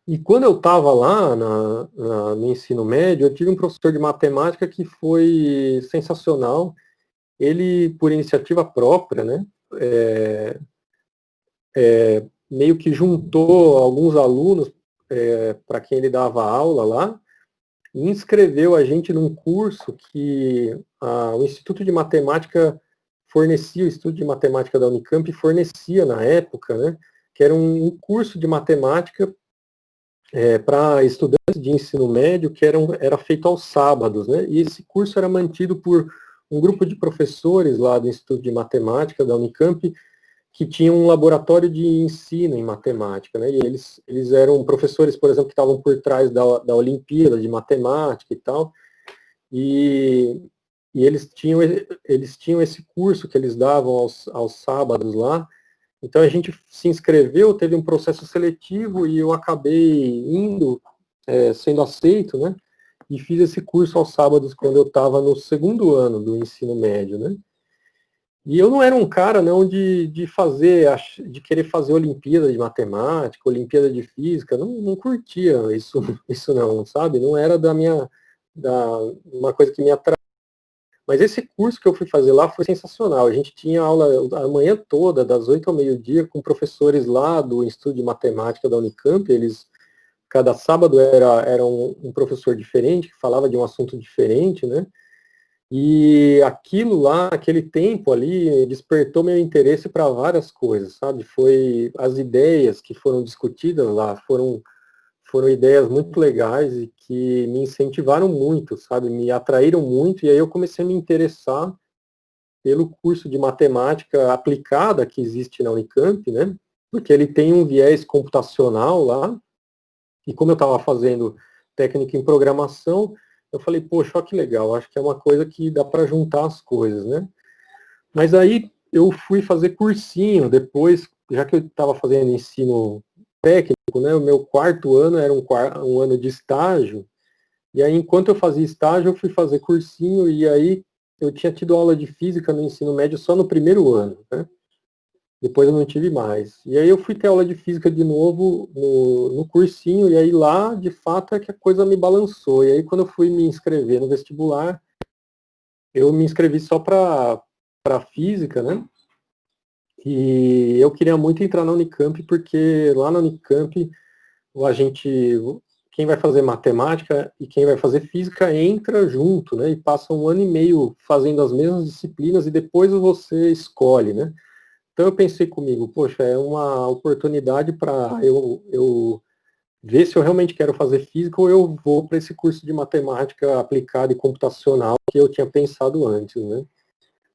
E quando eu estava lá no ensino médio, eu tive um professor de matemática que foi sensacional. Ele, por iniciativa própria, né, meio que juntou alguns alunos para quem ele dava aula lá, e inscreveu a gente num curso que o Instituto de Matemática fornecia, o Instituto de Matemática da Unicamp fornecia na época, né, que era um curso de matemática para estudantes de ensino médio, que era feito aos sábados, né, e esse curso era mantido por um grupo de professores lá do Instituto de Matemática da Unicamp, que tinham um laboratório de ensino em matemática, né? E eles eram professores, por exemplo, que estavam por trás da Olimpíada de Matemática e tal, e eles tinham esse curso que eles davam aos sábados lá. Então a gente se inscreveu, teve um processo seletivo e eu acabei indo, sendo aceito, né? E fiz esse curso aos sábados quando eu estava no segundo ano do ensino médio, né? E eu não era um cara não de querer fazer Olimpíada de Matemática, Olimpíada de Física, não curtia isso não, sabe? Não era uma coisa que me atraía. Mas esse curso que eu fui fazer lá foi sensacional. A gente tinha aula a manhã toda, das 8 ao meio-dia, com professores lá do Instituto de Matemática da Unicamp. Cada sábado era um professor diferente, que falava de um assunto diferente, né? E aquilo lá, aquele tempo ali, despertou meu interesse para várias coisas, sabe? As ideias que foram discutidas lá foram ideias muito legais e que me incentivaram muito, sabe? Me atraíram muito, e aí eu comecei a me interessar pelo curso de matemática aplicada que existe na Unicamp, né? Porque ele tem um viés computacional lá, e como eu estava fazendo técnica em programação, eu falei, poxa, olha que legal, acho que é uma coisa que dá para juntar as coisas, né? Mas aí eu fui fazer cursinho depois já que eu estava fazendo ensino técnico, né, o meu quarto ano era um ano de estágio, e aí enquanto eu fazia estágio, eu fui fazer cursinho, e aí eu tinha tido aula de física no ensino médio só no primeiro ano, né? Depois eu não tive mais. E aí eu fui ter aula de física de novo no cursinho, e aí lá, de fato, é que a coisa me balançou. E aí quando eu fui me inscrever no vestibular, eu me inscrevi só para física, né? E eu queria muito entrar na Unicamp, porque lá na Unicamp, a gente, quem vai fazer matemática e quem vai fazer física entra junto, né? E passa um ano e meio fazendo as mesmas disciplinas e depois você escolhe, né? Então eu pensei comigo, poxa, é uma oportunidade para eu ver se eu realmente quero fazer física ou eu vou para esse curso de matemática aplicada e computacional que eu tinha pensado antes, né?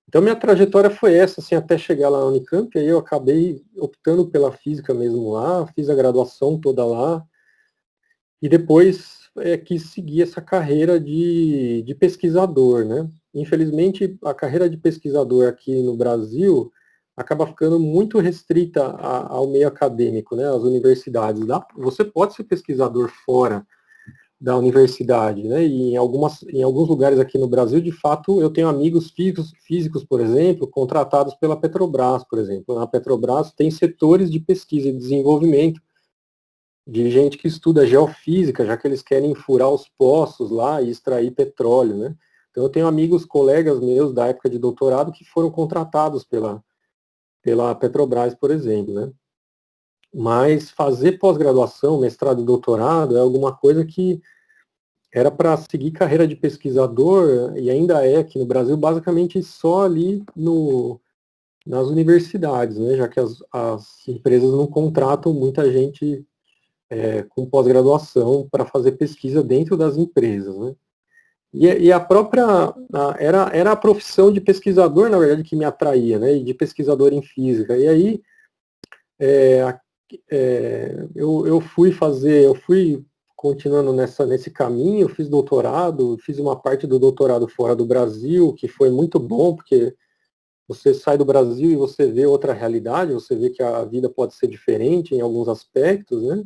Então minha trajetória foi essa, assim, até chegar lá na Unicamp, aí eu acabei optando pela física mesmo lá, fiz a graduação toda lá, e depois quis seguir essa carreira de pesquisador, né? Infelizmente, a carreira de pesquisador aqui no Brasil acaba ficando muito restrita ao meio acadêmico, né? Às universidades. Você pode ser pesquisador fora da universidade, né? E em alguns lugares aqui no Brasil, de fato, eu tenho amigos físicos, por exemplo, contratados pela Petrobras, por exemplo. Na Petrobras tem setores de pesquisa e desenvolvimento de gente que estuda geofísica, já que eles querem furar os poços lá e extrair petróleo, né? Então eu tenho amigos, colegas meus da época de doutorado que foram contratados pela Petrobras, por exemplo, né? Mas fazer pós-graduação, mestrado e doutorado é alguma coisa que era para seguir carreira de pesquisador, e ainda é aqui no Brasil, basicamente só ali nas universidades, né? Já que as empresas não contratam muita gente com pós-graduação para fazer pesquisa dentro das empresas, né? E a própria, era a profissão de pesquisador, na verdade, que me atraía, né? E de pesquisador em física. E aí, eu fui continuando nesse caminho, eu fiz doutorado, fiz uma parte do doutorado fora do Brasil, que foi muito bom, porque você sai do Brasil e você vê outra realidade, você vê que a vida pode ser diferente em alguns aspectos, né?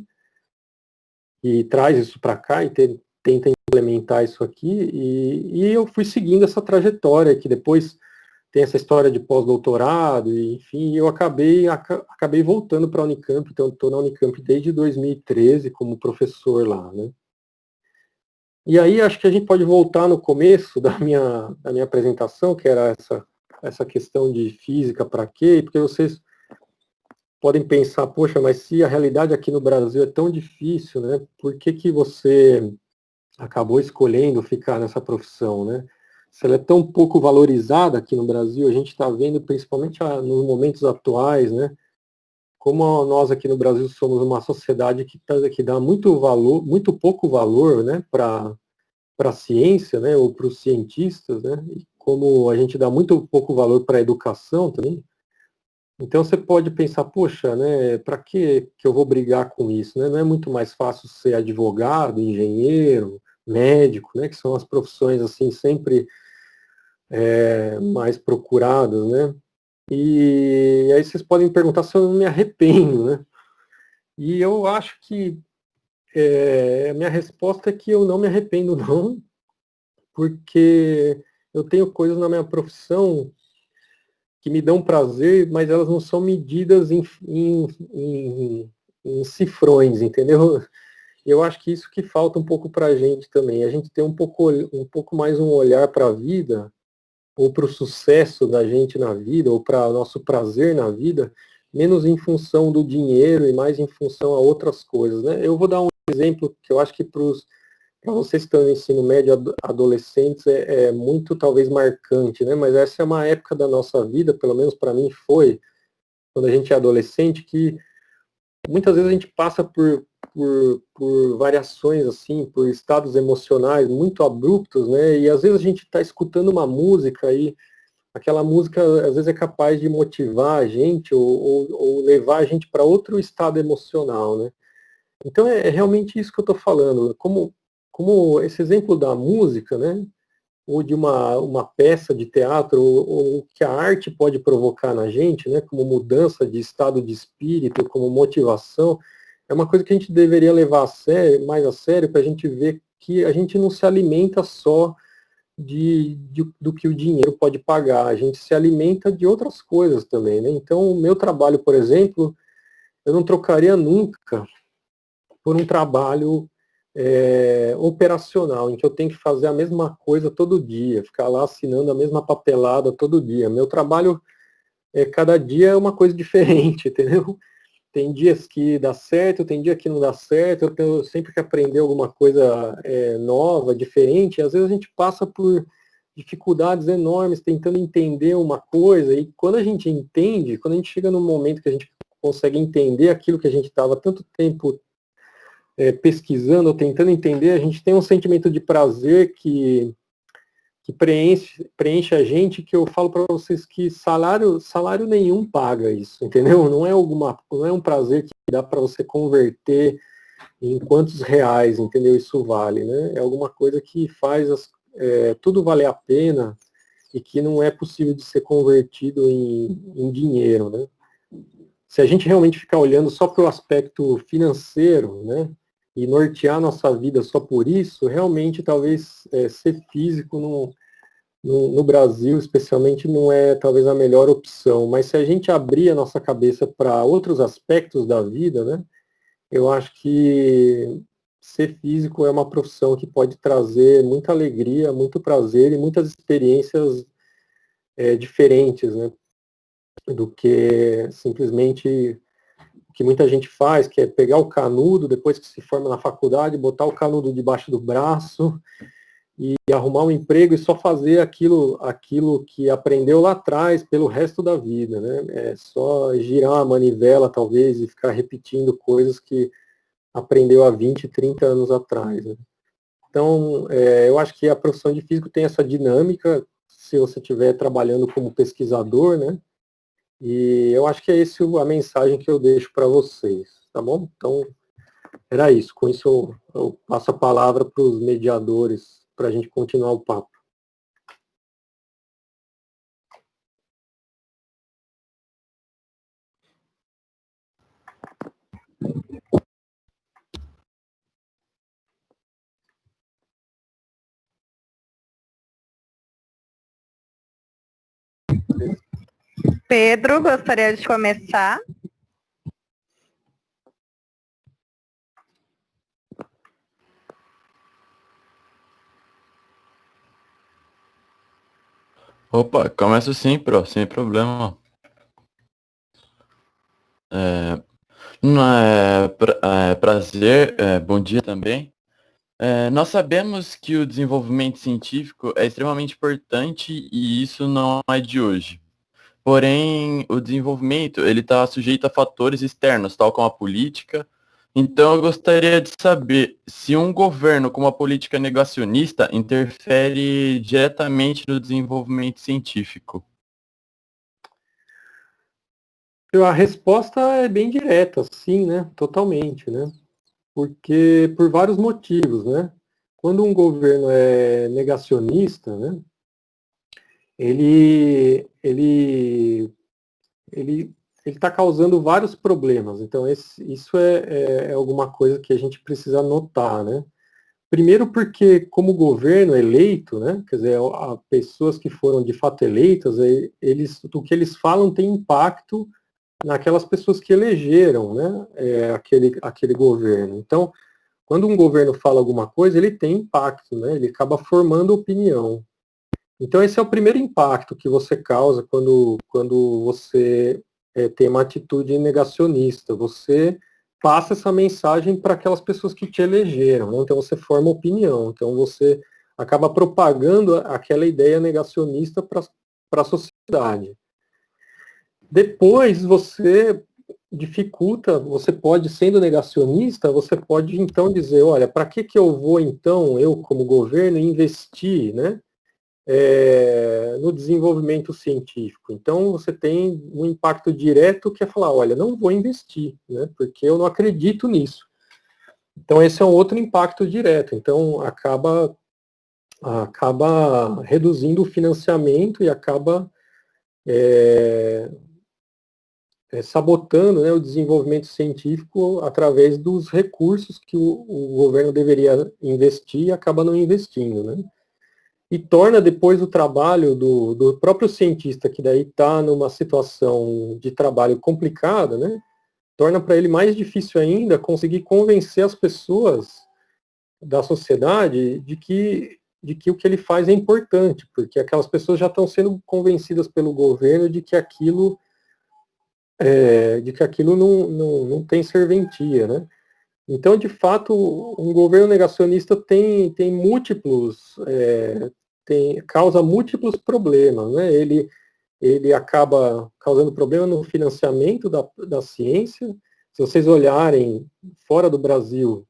E traz isso para cá e tenta implementar isso aqui, e eu fui seguindo essa trajetória, que depois tem essa história de pós-doutorado, e enfim, eu acabei voltando para a Unicamp, então estou na Unicamp desde 2013 como professor lá, né? E aí acho que a gente pode voltar no começo da minha apresentação, que era essa questão de física para quê, porque vocês podem pensar, poxa, mas se a realidade aqui no Brasil é tão difícil, né, por que você acabou escolhendo ficar nessa profissão, né? Se ela é tão pouco valorizada aqui no Brasil, a gente está vendo, principalmente nos momentos atuais, né, como nós aqui no Brasil somos uma sociedade que dá muito valor, muito pouco valor, né, para a ciência, né, ou para os cientistas, né, e como a gente dá muito pouco valor para a educação também. Então você pode pensar, poxa, né, para que eu vou brigar com isso, né? Não é muito mais fácil ser advogado, engenheiro, médico, né, que são as profissões assim sempre mais procuradas, né? E aí vocês podem perguntar se eu não me arrependo, né? E eu acho que a minha resposta é que eu não me arrependo não, porque eu tenho coisas na minha profissão que me dão prazer, mas elas não são medidas em cifrões, entendeu? Eu acho que isso que falta um pouco para a gente também. A gente tem um pouco mais um olhar para a vida, ou para o sucesso da gente na vida, ou para o nosso prazer na vida, menos em função do dinheiro e mais em função a outras coisas, né? Eu vou dar um exemplo que eu acho que para vocês que estão no ensino médio, adolescentes, é muito talvez marcante, né? Mas essa é uma época da nossa vida, pelo menos para mim foi, quando a gente é adolescente, que muitas vezes a gente passa por variações, assim, por estados emocionais muito abruptos, né? E às vezes a gente está escutando uma música e aquela música às vezes é capaz de motivar a gente ou levar a gente para outro estado emocional, né? Então é realmente isso que eu estou falando. Como esse exemplo da música, né? ou de uma peça de teatro, ou que a arte pode provocar na gente, né, como mudança de estado de espírito, como motivação, é uma coisa que a gente deveria levar mais a sério, para a gente ver que a gente não se alimenta só do que o dinheiro pode pagar, a gente se alimenta de outras coisas também, né? Então, o meu trabalho, por exemplo, eu não trocaria nunca por um trabalho operacional, em que eu tenho que fazer a mesma coisa todo dia, ficar lá assinando a mesma papelada todo dia. Meu trabalho, cada dia é uma coisa diferente, entendeu? Tem dias que dá certo, tem dia que não dá certo, eu tenho sempre que aprender alguma coisa nova, diferente, às vezes a gente passa por dificuldades enormes tentando entender uma coisa, e quando a gente entende, quando a gente chega num momento que a gente consegue entender aquilo que a gente estava tanto tempo pesquisando ou tentando entender, a gente tem um sentimento de prazer que preenche a gente, que eu falo para vocês que salário nenhum paga isso, entendeu? Não é um prazer que dá para você converter em quantos reais, entendeu? Isso vale, né? É alguma coisa que faz tudo valer a pena e que não é possível de ser convertido em dinheiro, né? Se a gente realmente ficar olhando só para o aspecto financeiro, né, e nortear nossa vida só por isso, realmente talvez ser físico no Brasil, especialmente, não é talvez a melhor opção. Mas se a gente abrir a nossa cabeça para outros aspectos da vida, né, eu acho que ser físico é uma profissão que pode trazer muita alegria, muito prazer e muitas experiências diferentes, né, do que simplesmente o que muita gente faz, que é pegar o canudo, depois que se forma na faculdade, botar o canudo debaixo do braço e arrumar um emprego e só fazer aquilo que aprendeu lá atrás pelo resto da vida, né? É só girar uma manivela, talvez, e ficar repetindo coisas que aprendeu há 20, 30 anos atrás, né? Então, eu acho que a profissão de físico tem essa dinâmica, se você estiver trabalhando como pesquisador, né? E eu acho que é essa a mensagem que eu deixo para vocês, tá bom? Então, era isso. Com isso, eu passo a palavra para os mediadores, para a gente continuar o papo. Pedro, gostaria de começar. Opa, começo sim, sem problema. Prazer, bom dia também. Nós sabemos que o desenvolvimento científico é extremamente importante e isso não é de hoje. Porém, o desenvolvimento ele está sujeito a fatores externos, tal como a política. Então, eu gostaria de saber se um governo com uma política negacionista interfere diretamente no desenvolvimento científico. A resposta é bem direta, sim, né? Totalmente, né? Porque por vários motivos, né? Quando um governo é negacionista, né? Ele está causando vários problemas. Então, isso é alguma coisa que a gente precisa notar, né? Primeiro porque, como governo eleito, né, quer dizer, pessoas que foram de fato eleitas, o que eles falam tem impacto naquelas pessoas que elegeram, né, aquele governo. Então, quando um governo fala alguma coisa, ele tem impacto, né, ele acaba formando opinião. Então, esse é o primeiro impacto que você causa quando você tem uma atitude negacionista. Você passa essa mensagem para aquelas pessoas que te elegeram, né? Então você forma opinião, então você acaba propagando aquela ideia negacionista para a sociedade. Depois você dificulta, você pode, sendo negacionista, você pode então dizer, olha, para que eu vou então, eu como governo, investir, né, no desenvolvimento científico. Então, você tem um impacto direto que é falar, olha, não vou investir, né, porque eu não acredito nisso. Então, esse é um outro impacto direto. Então, acaba acaba reduzindo o financiamento e acaba sabotando, né, o desenvolvimento científico através dos recursos que o governo deveria investir e acaba não investindo, né? E torna depois o trabalho do próprio cientista, que daí está numa situação de trabalho complicada, né? Torna para ele mais difícil ainda conseguir convencer as pessoas da sociedade de que o que ele faz é importante, porque aquelas pessoas já estão sendo convencidas pelo governo de que aquilo não tem serventia, né? Então, de fato, um governo negacionista tem múltiplos, causa múltiplos problemas, né? Ele acaba causando problema no financiamento da ciência. Se vocês olharem fora do Brasil,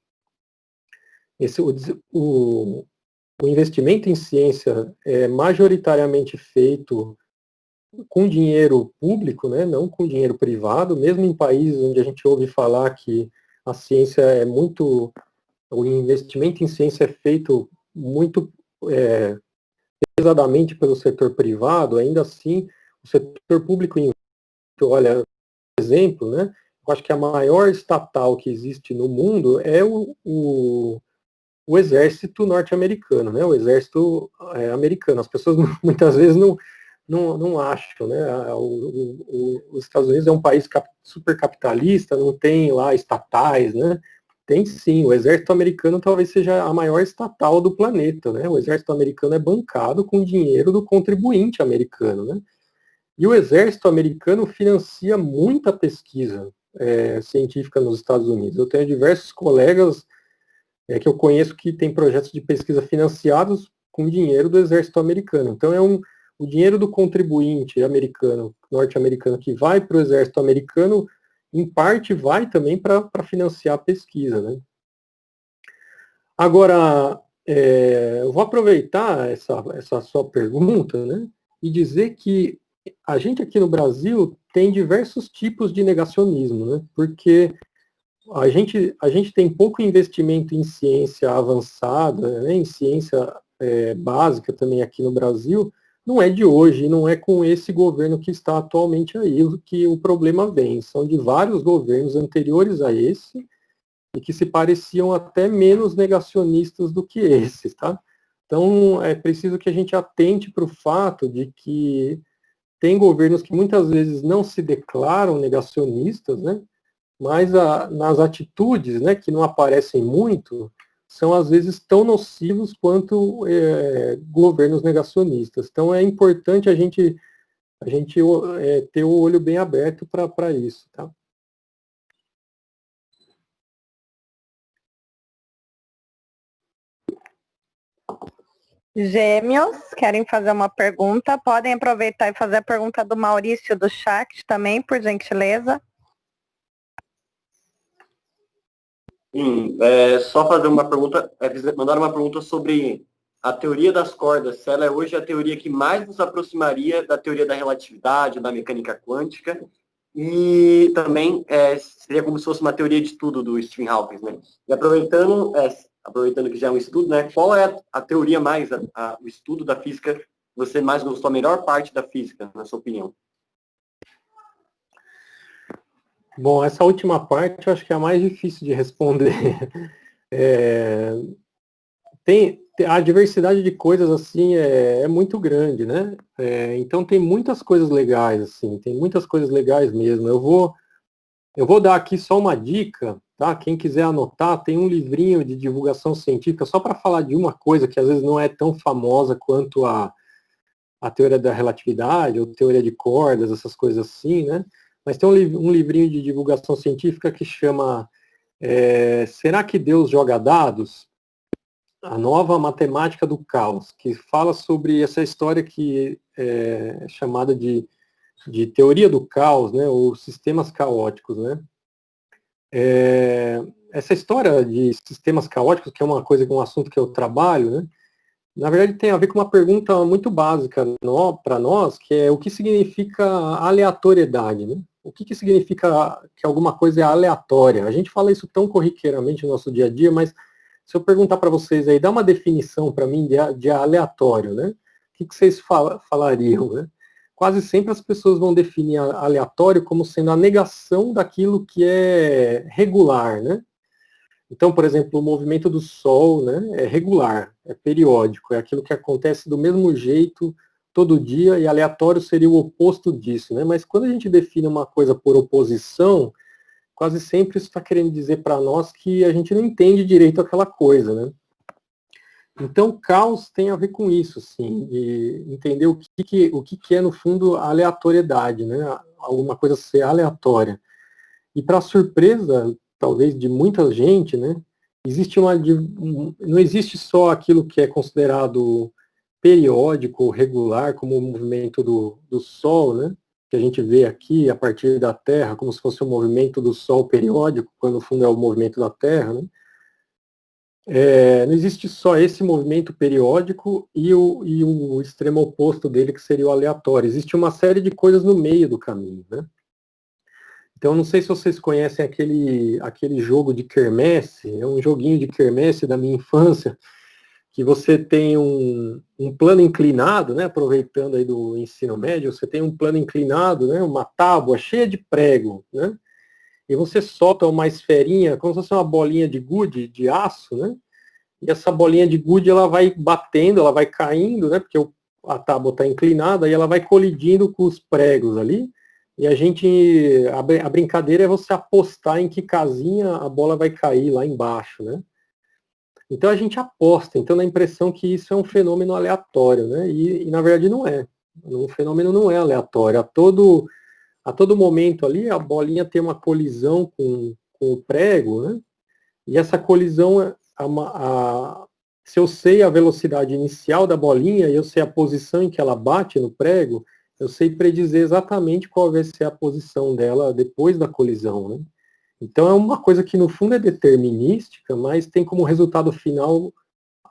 o investimento em ciência é majoritariamente feito com dinheiro público, né, não com dinheiro privado, mesmo em países onde a gente ouve falar que a ciência o investimento em ciência é feito muito pesadamente pelo setor privado, ainda assim o setor público investe. Olha, por exemplo, né, eu acho que a maior estatal que existe no mundo é o exército norte-americano, né, o exército americano. As pessoas muitas vezes não acham, né? Os Estados Unidos é um país super capitalista, não tem lá estatais, né? Tem sim, o exército americano talvez seja a maior estatal do planeta, né? O exército americano é bancado com dinheiro do contribuinte americano, né? E o exército americano financia muita pesquisa científica nos Estados Unidos. Eu tenho diversos colegas que eu conheço que têm projetos de pesquisa financiados com dinheiro do exército americano. Então o dinheiro do contribuinte americano, norte-americano, que vai para o exército americano, em parte vai também para financiar a pesquisa, né? Agora, eu vou aproveitar essa sua pergunta, né, e dizer que a gente aqui no Brasil tem diversos tipos de negacionismo, né, porque a gente tem pouco investimento em ciência avançada, né, em ciência básica também aqui no Brasil. Não é de hoje, não é com esse governo que está atualmente aí que o problema vem. São de vários governos anteriores a esse e que se pareciam até menos negacionistas do que esses, tá? Então, é preciso que a gente atente para o fato de que tem governos que muitas vezes não se declaram negacionistas, né? Mas nas atitudes, né, que não aparecem muito, são às vezes tão nocivos quanto governos negacionistas. Então é importante a gente ter o olho bem aberto para isso, tá? Gêmeos, querem fazer uma pergunta? Podem aproveitar e fazer a pergunta do Maurício do chat também, por gentileza. Sim, só fazer uma pergunta, mandar uma pergunta sobre a teoria das cordas, se ela é hoje a teoria que mais nos aproximaria da teoria da relatividade, da mecânica quântica, e também seria como se fosse uma teoria de estudo do Stephen Hawking, né? E aproveitando que já é um estudo, né, qual é a teoria mais, o estudo da física que você mais gostou, a melhor parte da física, na sua opinião? Bom, essa última parte eu acho que é a mais difícil de responder. A diversidade de coisas assim é muito grande, né? Então tem muitas coisas legais, assim, tem muitas coisas legais mesmo. Eu vou dar aqui só uma dica, tá? Quem quiser anotar, tem um livrinho de divulgação científica só para falar de uma coisa que às vezes não é tão famosa quanto a teoria da relatividade ou teoria de cordas, essas coisas assim, né? Mas tem um livrinho de divulgação científica que chama Será que Deus joga dados? A nova matemática do caos, que fala sobre essa história que é chamada de teoria do caos, né, ou sistemas caóticos, né? Essa história de sistemas caóticos, que é um assunto que eu trabalho, né, na verdade tem a ver com uma pergunta muito básica para nós, que é o que significa aleatoriedade, né? O que significa que alguma coisa é aleatória? A gente fala isso tão corriqueiramente no nosso dia a dia, mas se eu perguntar para vocês aí, dá uma definição para mim de aleatório, né? O que vocês falariam, né? Quase sempre as pessoas vão definir aleatório como sendo a negação daquilo que é regular, né? Então, por exemplo, o movimento do Sol, né, é regular, é periódico, é aquilo que acontece do mesmo jeito todo dia, e aleatório seria o oposto disso, né? Mas quando a gente define uma coisa por oposição, quase sempre isso está querendo dizer para nós que a gente não entende direito aquela coisa, né? Então, caos tem a ver com isso, sim, de entender o que é, no fundo, a aleatoriedade, né? Alguma coisa ser aleatória. E, para surpresa, talvez, de muita gente, né? Não existe só aquilo que é considerado periódico ou regular, como o movimento do Sol, né? Que a gente vê aqui a partir da Terra, como se fosse o movimento do Sol periódico, quando no fundo é o movimento da Terra, né? Não existe só esse movimento periódico e o extremo oposto dele, que seria o aleatório. Existe uma série de coisas no meio do caminho, né? Então, não sei se vocês conhecem aquele jogo de quermesse, é um joguinho de quermesse da minha infância, que você tem um plano inclinado, né, aproveitando aí do ensino médio, você tem um plano inclinado, né, uma tábua cheia de prego, né? E você solta uma esferinha, como se fosse uma bolinha de gude, de aço, né? E essa bolinha de gude, ela vai batendo, ela vai caindo, né? Porque a tábua está inclinada, e ela vai colidindo com os pregos ali. E a brincadeira é você apostar em que casinha a bola vai cair lá embaixo, né? Então a gente aposta, então dá a impressão que isso é um fenômeno aleatório, né? E na verdade não é. O fenômeno não é aleatório. A todo momento ali, a bolinha tem uma colisão com o prego, né? E essa colisão, se eu sei a velocidade inicial da bolinha e eu sei a posição em que ela bate no prego, eu sei predizer exatamente qual vai ser a posição dela depois da colisão, né? Então é uma coisa que no fundo é determinística, mas tem como resultado final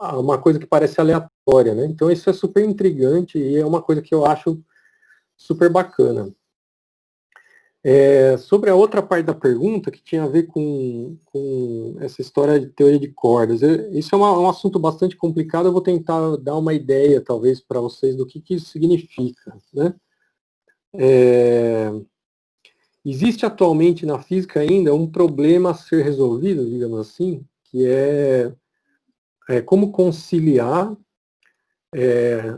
uma coisa que parece aleatória, né? Então isso é super intrigante e é uma coisa que eu acho super bacana. Sobre a outra parte da pergunta, que tinha a ver com essa história de teoria de cordas, isso é um assunto bastante complicado, eu vou tentar dar uma ideia, talvez, para vocês do que isso significa, né? Existe atualmente na física ainda um problema a ser resolvido, digamos assim, que é como conciliar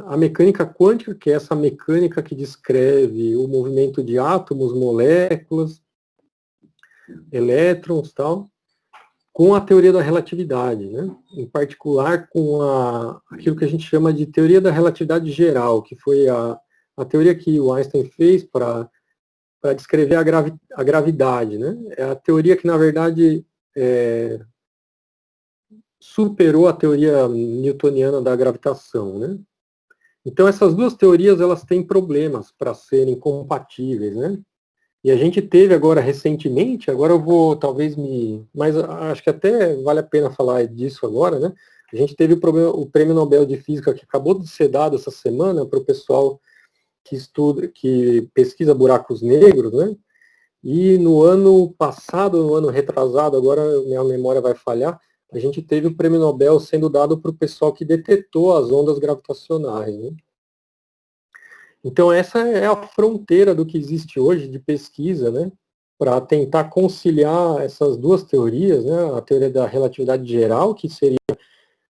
a mecânica quântica, que é essa mecânica que descreve o movimento de átomos, moléculas, elétrons, tal, com a teoria da relatividade, né? Em particular com aquilo que a gente chama de teoria da relatividade geral, que foi a teoria que o Einstein fez para descrever a gravidade, né? É a teoria que, na verdade, superou a teoria newtoniana da gravitação, né? Então, essas duas teorias, elas têm problemas para serem compatíveis, né? E a gente teve agora, recentemente, agora eu vou talvez mas acho que até vale a pena falar disso agora, né? A gente teve o Prêmio Nobel de Física, que acabou de ser dado essa semana para o pessoal que pesquisa buracos negros, né? E no ano passado, no ano retrasado, agora minha memória vai falhar, a gente teve o Prêmio Nobel sendo dado para o pessoal que detetou as ondas gravitacionais, né? Então essa é a fronteira do que existe hoje de pesquisa, né? Para tentar conciliar essas duas teorias, né? A teoria da relatividade geral, que seria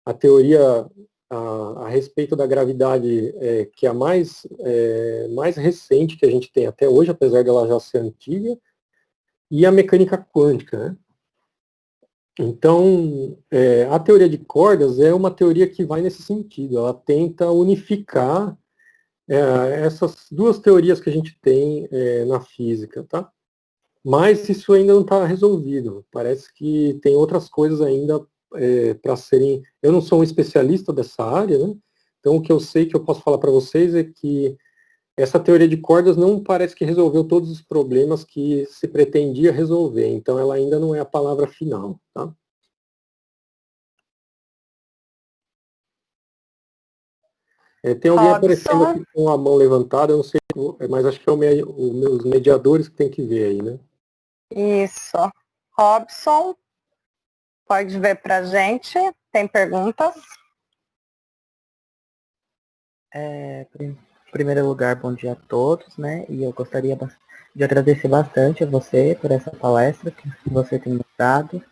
a teoria a respeito da gravidade, que é a mais recente que a gente tem até hoje, apesar dela já ser antiga, e a mecânica quântica, né? Então, a teoria de cordas é uma teoria que vai nesse sentido, ela tenta unificar essas duas teorias que a gente tem na física, tá? Mas isso ainda não está resolvido, parece que tem outras coisas ainda para serem... Eu não sou um especialista dessa área, né? Então o que eu sei que eu posso falar para vocês é que essa teoria de cordas não parece que resolveu todos os problemas que se pretendia resolver, então ela ainda não é a palavra final, tá? Tem alguém aparecendo aqui com a mão levantada, eu não sei, mas acho que é os meus mediadores que tem que ver aí, né? Isso. Robson, pode ver para a gente. Tem perguntas? Em primeiro lugar, bom dia a todos, né? E eu gostaria de agradecer bastante a você por essa palestra que você tem nos dado.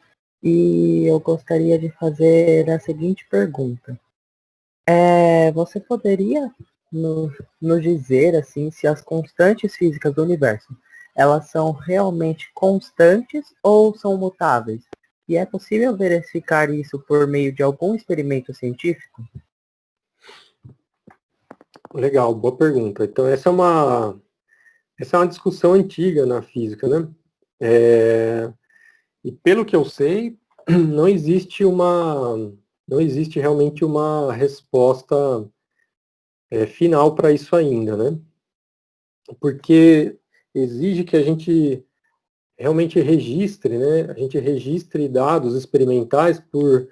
E eu gostaria de fazer a seguinte pergunta. Você poderia nos dizer, assim, se as constantes físicas do universo, elas são realmente constantes ou são mutáveis? E é possível verificar isso por meio de algum experimento científico? Legal, boa pergunta. Então, essa é uma discussão antiga na física, né? E pelo que eu sei, não existe realmente uma resposta final para isso ainda, né? Porque exige que a gente realmente registre, né? A gente registre dados experimentais por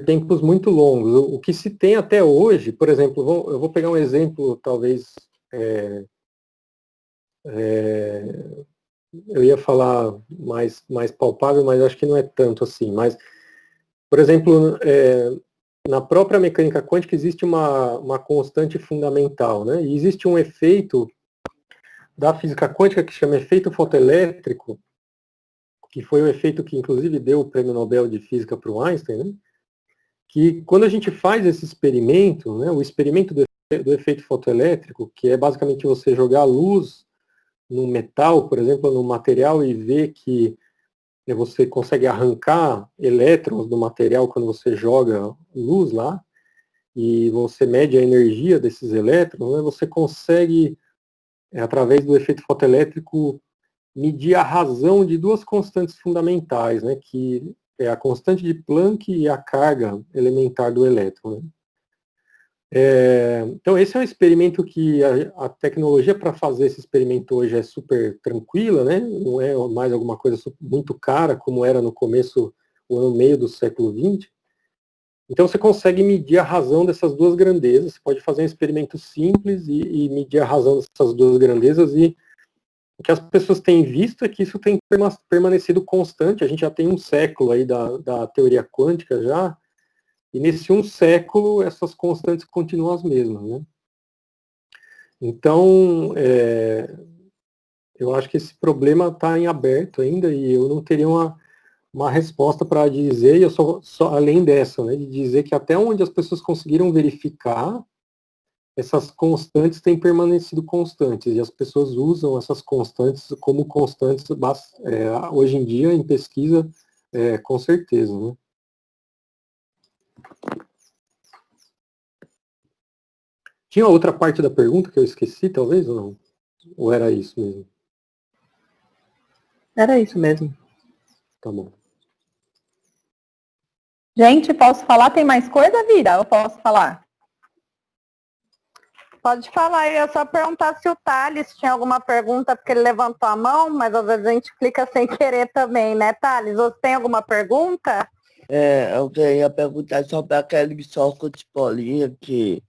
tempos muito longos. O que se tem até hoje, por exemplo, eu vou pegar um exemplo, talvez eu ia falar mais palpável, mas acho que não é tanto assim. Mas, por exemplo, na própria mecânica quântica existe uma constante fundamental, né? E existe um efeito da física quântica que chama efeito fotoelétrico, que foi o efeito que inclusive deu o prêmio Nobel de Física para o Einstein, né? Que quando a gente faz esse experimento, né, o experimento do efeito fotoelétrico, que é basicamente você jogar luz no metal, por exemplo, no material, e ver que você consegue arrancar elétrons do material quando você joga luz lá, e você mede a energia desses elétrons, né, você consegue, através do efeito fotoelétrico, medir a razão de duas constantes fundamentais, né, que é a constante de Planck e a carga elementar do elétron. Né. Então, esse é um experimento que a tecnologia para fazer esse experimento hoje é super tranquila, né? Não é mais alguma coisa muito cara, como era no começo, no meio do século XX. Então, você consegue medir a razão dessas duas grandezas. Você pode fazer um experimento simples e medir a razão dessas duas grandezas. E o que as pessoas têm visto é que isso tem permanecido constante. A gente já tem um século aí da teoria quântica já. E nesse um século, essas constantes continuam as mesmas, né? Então, eu acho que esse problema está em aberto ainda e eu não teria uma resposta para dizer, e eu só além dessa, né, de dizer que até onde as pessoas conseguiram verificar, essas constantes têm permanecido constantes, e as pessoas usam essas constantes como constantes hoje em dia em pesquisa, com certeza, né? Tinha outra parte da pergunta que eu esqueci, talvez, ou não? Ou era isso mesmo? Era isso mesmo. Tá bom. Gente, posso falar? Tem mais coisa, Vira? Eu posso falar? Pode falar, eu ia só perguntar se o Thales tinha alguma pergunta, porque ele levantou a mão, mas às vezes a gente clica sem querer também, né, Thales? Você tem alguma pergunta? Eu queria perguntar sobre aquele soco de bolinha que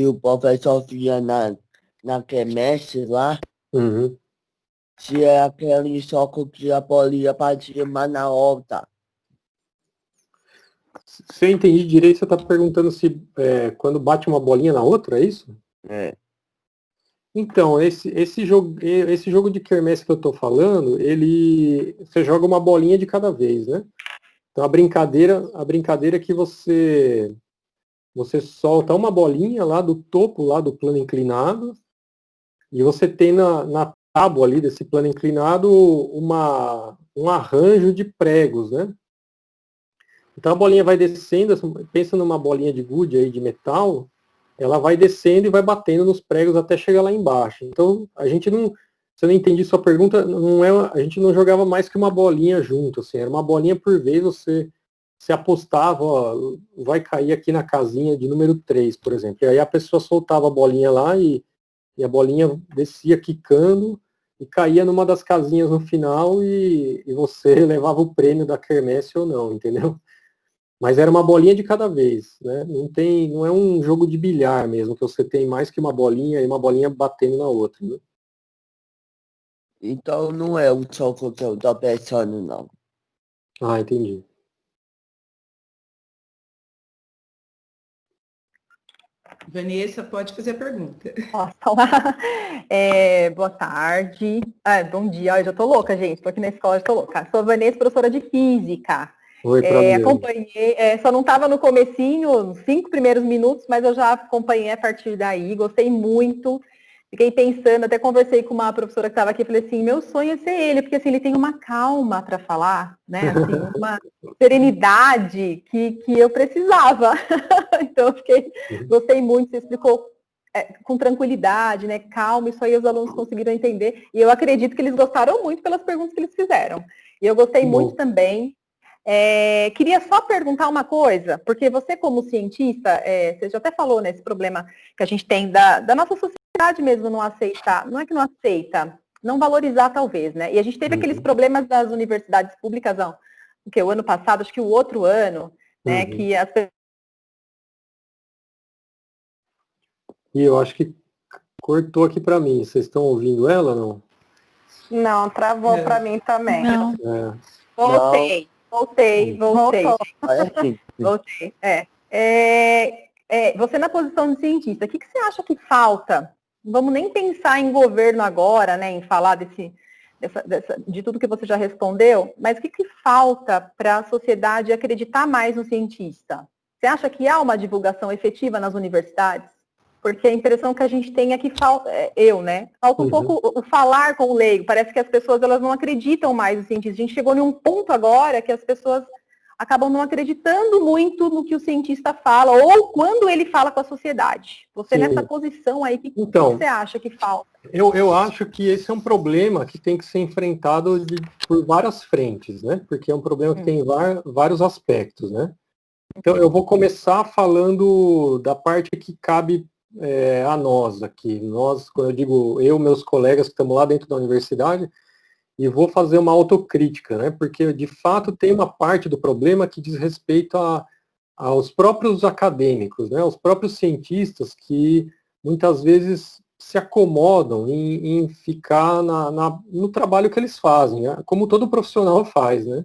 o professor tinha na quermesse lá, Uhum. se é aquele soco que a bolinha batia mais na outra. Se eu entendi direito, você está perguntando se quando bate uma bolinha na outra, é isso? É. Então, esse jogo de quermesse que eu estou falando, você joga uma bolinha de cada vez, né? Então a brincadeira é que você solta uma bolinha lá do topo lá do plano inclinado e você tem na tábua ali desse plano inclinado um arranjo de pregos, né? Então a bolinha vai descendo, pensa numa bolinha de gude aí de metal, ela vai descendo e vai batendo nos pregos até chegar lá embaixo. Então a gente não, se eu não entendi sua pergunta, a gente não jogava mais que uma bolinha junto, assim, era uma bolinha por vez, você apostava, ó, vai cair aqui na casinha de número 3, por exemplo. E aí a pessoa soltava a bolinha lá e a bolinha descia quicando e caía numa das casinhas no final e você levava o prêmio da quermesse ou não, entendeu? Mas era uma bolinha de cada vez, né? Não é um jogo de bilhar mesmo, que você tem mais que uma bolinha e uma bolinha batendo na outra, né? Então não é o soco que eu tô pensando, não. Ah, entendi. Vanessa, pode fazer a pergunta. Posso falar? Boa tarde. Bom dia. Eu já tô louca, gente. Tô aqui na escola, já tô louca. Sou a Vanessa, professora de Física. Oi, prazer. Acompanhei, só não estava no comecinho, os 5 primeiros minutos, mas eu já acompanhei a partir daí, gostei muito. Fiquei pensando, até conversei com uma professora que estava aqui, falei assim, meu sonho é ser ele, porque assim, ele tem uma calma para falar, né? Assim, uma serenidade que eu precisava. Então, gostei muito, você explicou com tranquilidade, né? Calma, isso aí os alunos conseguiram entender. E eu acredito que eles gostaram muito pelas perguntas que eles fizeram. E eu gostei muito também. Queria só perguntar uma coisa, porque você como cientista, você já até falou nesse problema que a gente tem da nossa sociedade mesmo não aceitar, não é que não aceita, não valorizar talvez, né? E a gente teve aqueles problemas das universidades públicas, o ano passado, acho que o outro ano, né, que as pessoas... E eu acho que cortou aqui para mim, vocês estão ouvindo ela ou não? Não, travou para mim também. Não. Voltei. Voltei. Você na posição de cientista, o que você acha que falta? Não vamos nem pensar em governo agora, né, em falar de tudo que você já respondeu, mas o que falta para a sociedade acreditar mais no cientista? Você acha que há uma divulgação efetiva nas universidades? Porque a impressão que a gente tem é que falta, falta um pouco o falar com o leigo. Parece que as pessoas elas não acreditam mais no cientista. A gente chegou num ponto agora que as pessoas acabam não acreditando muito no que o cientista fala, ou quando ele fala com a sociedade. Você nessa posição aí, o que você acha que falta? Eu acho que esse é um problema que tem que ser enfrentado por várias frentes, né? Porque é um problema que tem vários aspectos, né? Então, eu vou começar falando da parte que cabe a nós aqui. Nós, quando eu digo eu, meus colegas que estamos lá dentro da universidade, e vou fazer uma autocrítica, né? Porque, de fato, tem uma parte do problema que diz respeito aos próprios acadêmicos, né? Aos próprios cientistas que, muitas vezes, se acomodam em ficar no trabalho que eles fazem, né? Como todo profissional faz, né?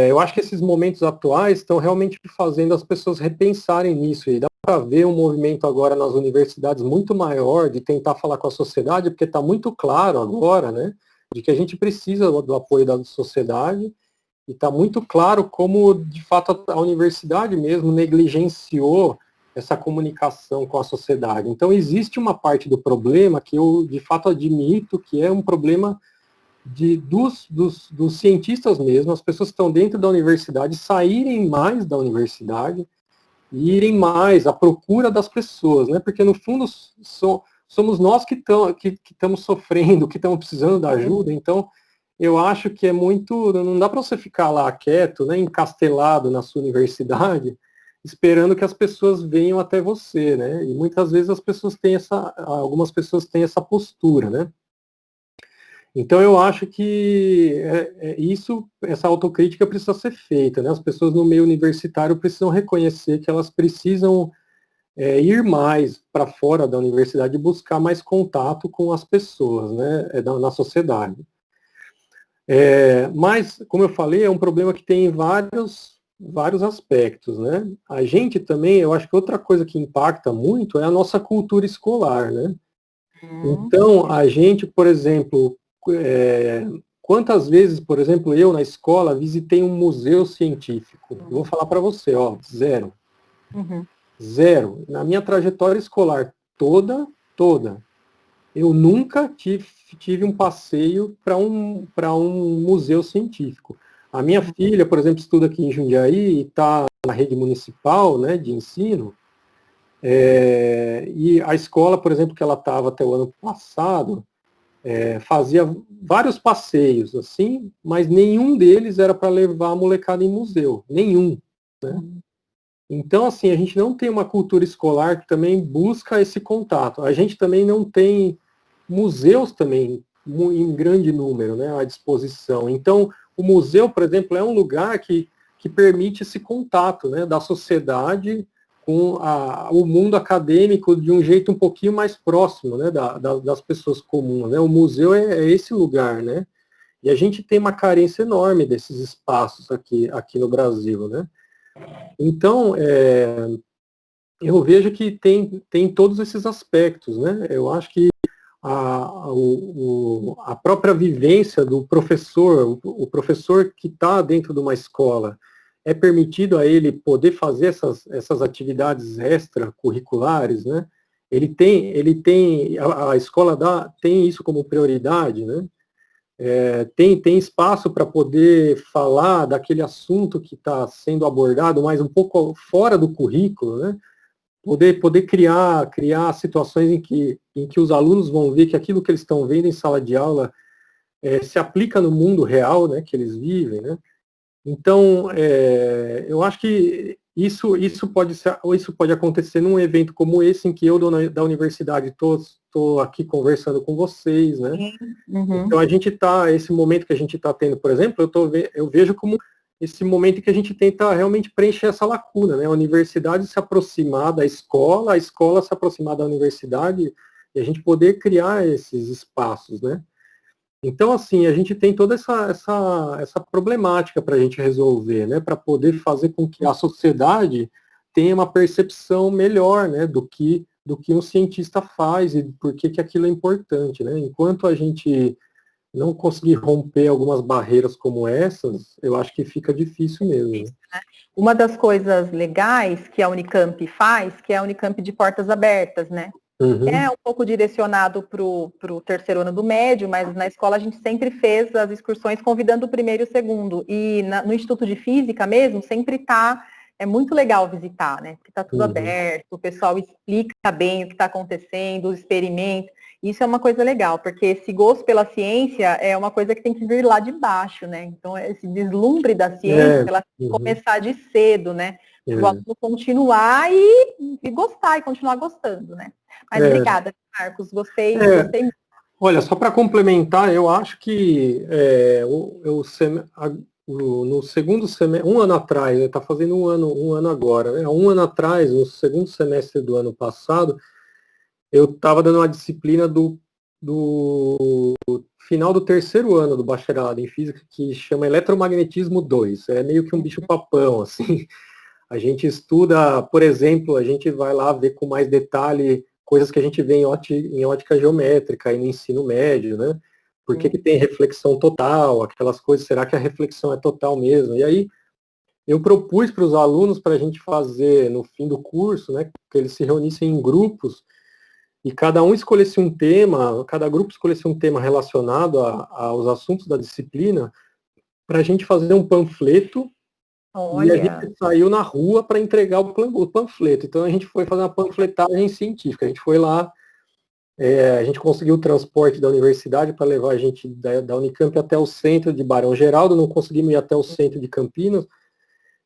Eu acho que esses momentos atuais estão realmente fazendo as pessoas repensarem nisso, e dá para ver um movimento agora nas universidades muito maior de tentar falar com a sociedade, porque está muito claro agora, né, de que a gente precisa do apoio da sociedade, e está muito claro como, de fato, a universidade mesmo negligenciou essa comunicação com a sociedade. Então, existe uma parte do problema que eu, de fato, admito que é um problema dos cientistas mesmo, as pessoas que estão dentro da universidade, saírem mais da universidade e irem mais à procura das pessoas, né? Porque, no fundo, somos nós que estamos sofrendo, que estamos precisando da ajuda. Então, eu acho que é muito... Não dá para você ficar lá quieto, né, encastelado na sua universidade, esperando que as pessoas venham até você, né? E muitas vezes algumas pessoas têm essa postura, né? Então, eu acho que essa autocrítica precisa ser feita, né? As pessoas no meio universitário precisam reconhecer que elas precisam ir mais para fora da universidade e buscar mais contato com as pessoas, né, na sociedade. Mas, como eu falei, é um problema que tem vários aspectos, né? A gente também, eu acho que outra coisa que impacta muito é a nossa cultura escolar, né? Então, a gente, por exemplo, quantas vezes, por exemplo, eu na escola visitei um museu científico? Eu vou falar para você, zero. Zero. Na minha trajetória escolar toda, eu nunca tive um passeio para um museu científico. A minha filha, por exemplo, estuda aqui em Jundiaí e está na rede municipal, né, de ensino, e a escola, por exemplo, que ela estava até o ano passado, fazia vários passeios, assim, mas nenhum deles era para levar a molecada em museu, nenhum, né? Então, assim, a gente não tem uma cultura escolar que também busca esse contato. A gente também não tem museus também em grande número, né, à disposição. Então, o museu, por exemplo, é um lugar que permite esse contato, né, da sociedade com o mundo acadêmico de um jeito um pouquinho mais próximo, né, das pessoas comuns, né? O museu é esse lugar, né? E a gente tem uma carência enorme desses espaços aqui no Brasil, né? Então, eu vejo que tem todos esses aspectos, né? Eu acho que a própria vivência do professor, o professor que está dentro de uma escola, é permitido a ele poder fazer essas atividades extracurriculares, né? A escola tem isso como prioridade, né? Tem espaço para poder falar daquele assunto que está sendo abordado, mas um pouco fora do currículo, né? Poder criar situações em que os alunos vão ver que aquilo que eles estão vendo em sala de aula se aplica no mundo real, né, que eles vivem, né? Então, eu acho que isso pode acontecer num evento como esse, em que eu da universidade estou aqui conversando com vocês, né? Uhum. Então esse momento que a gente está tendo, por exemplo, eu vejo como esse momento em que a gente tenta realmente preencher essa lacuna, né? A universidade se aproximar da escola, a escola se aproximar da universidade e a gente poder criar esses espaços, né? Então, assim, a gente tem toda essa problemática para a gente resolver, né? Para poder fazer com que a sociedade tenha uma percepção melhor, né? Do que um cientista faz e por que aquilo é importante, né? Enquanto a gente não conseguir romper algumas barreiras como essas, eu acho que fica difícil mesmo. Uma das coisas legais que a Unicamp faz, que é a Unicamp de portas abertas, né? Uhum. É um pouco direcionado para o terceiro ano do médio, mas na escola a gente sempre fez as excursões convidando o primeiro e o segundo. E no Instituto de Física mesmo, sempre é muito legal visitar, né? Porque está tudo aberto, o pessoal explica bem o que está acontecendo, os experimentos. Isso é uma coisa legal, porque esse gosto pela ciência é uma coisa que tem que vir lá de baixo, né? Então, esse deslumbre da ciência, ela tem que começar de cedo, né? Para o aluno continuar e gostar, e continuar gostando, né? Mas obrigada, Marcos, gostei muito. Olha, só para complementar, eu acho que no segundo semestre, um ano atrás, está fazendo um ano agora, né? Um ano atrás, no segundo semestre do ano passado, eu estava dando uma disciplina do final do terceiro ano do bacharelado em física, que chama Eletromagnetismo 2. É meio que um bicho-papão, assim. A gente estuda, por exemplo, a gente vai lá ver com mais detalhe coisas que a gente vê em ótica geométrica e no ensino médio, né? Por que tem reflexão total, aquelas coisas, será que a reflexão é total mesmo? E aí, eu propus para os alunos para a gente fazer no fim do curso, né, que eles se reunissem em grupos e cada um escolhesse um tema, cada grupo escolhesse um tema relacionado aos assuntos da disciplina, para a gente fazer um panfleto. Olha. E a gente saiu na rua para entregar o panfleto. Então a gente foi fazer uma panfletagem científica. A gente foi lá, a gente conseguiu o transporte da universidade para levar a gente da Unicamp até o centro de Barão Geraldo, não conseguimos ir até o centro de Campinas.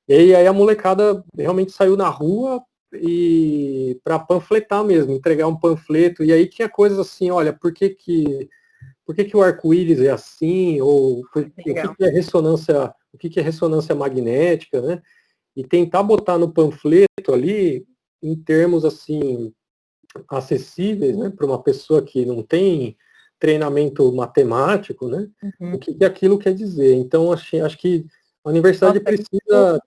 E aí a molecada realmente saiu na rua e para panfletar mesmo, entregar um panfleto. E aí tinha coisas assim, olha, por que o arco-íris é assim? Ou o que é ressonância? O que é ressonância magnética, né? E tentar botar no panfleto ali, em termos assim, acessíveis, né, para uma pessoa que não tem treinamento matemático, né? O que aquilo quer dizer. Então, acho que a universidade precisa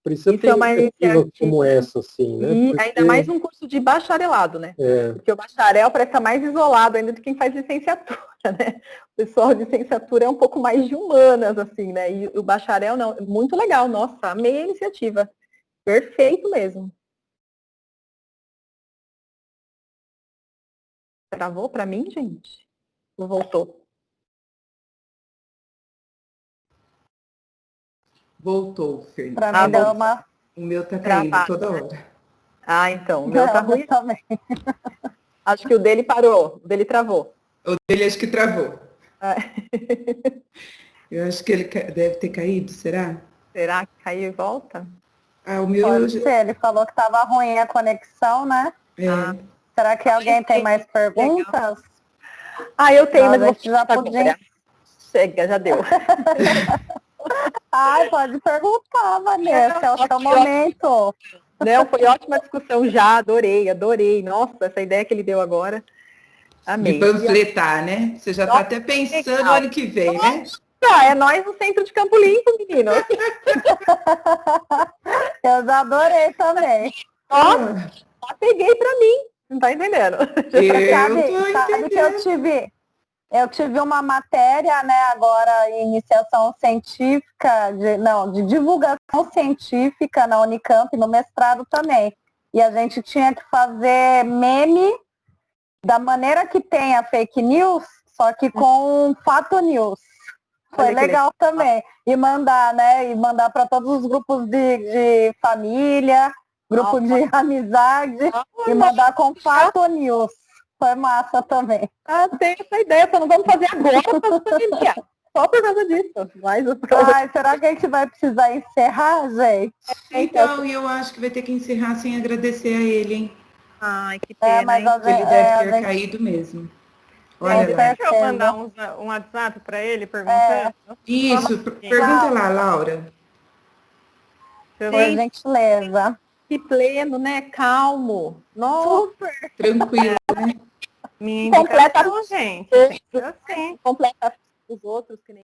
ter iniciativas como essa, assim, né? E ainda mais um curso de bacharelado, né? Porque o bacharel parece estar mais isolado ainda de quem faz licenciatura, né? O pessoal de licenciatura é um pouco mais de humanas, assim, né? E o bacharel não. Muito legal, nossa, amei a iniciativa. Perfeito mesmo. Travou para mim, gente? Não voltou? Voltou, Fernanda. Para mim deu uma... O meu tá caindo toda hora. Ah, então, o meu tá ruim também. Acho que o dele parou, o dele travou. O dele acho que travou. Eu acho que ele deve ter caído, será? Será que caiu e volta? Ah, o meu... Pode ser, ele falou que estava ruim a conexão, né? Será que alguém tem mais perguntas? Eu tenho, mas vou já podia... Chega, já deu. Pode perguntar, Vanessa, é o seu momento. Não, foi ótima discussão já, adorei. Nossa, essa ideia que ele deu agora, amei. De panfletar, né? Você já está até pensando no ano que vem, né? É nós no centro de Campo Limpo, meninos. Eu já adorei também. Nossa, só peguei pra mim. Não tá entendendo? Sabe que eu tive uma matéria, né, agora em iniciação científica, de divulgação científica na Unicamp, no mestrado também. E a gente tinha que fazer meme da maneira que tem a fake news, só que com fato news. Foi legal também. E mandar, né? E mandar para todos os grupos de família, grupo de amizade, e mandar com fato news. Foi massa também. Tem essa ideia, só não vamos fazer agora só por causa disso. Será que a gente vai precisar encerrar, gente? Então, eu acho que vai ter que encerrar sem agradecer a ele, hein? Ai, que pena, mas ele deve ter caído mesmo. Olha lá. Deixa eu mandar um WhatsApp para ele perguntando? Isso, pergunta lá, Laura. Por gentileza. Que pleno, né? Calmo. Nossa. Super. Tranquilo, né? Minha indicação, gente. Completa os outros, que nem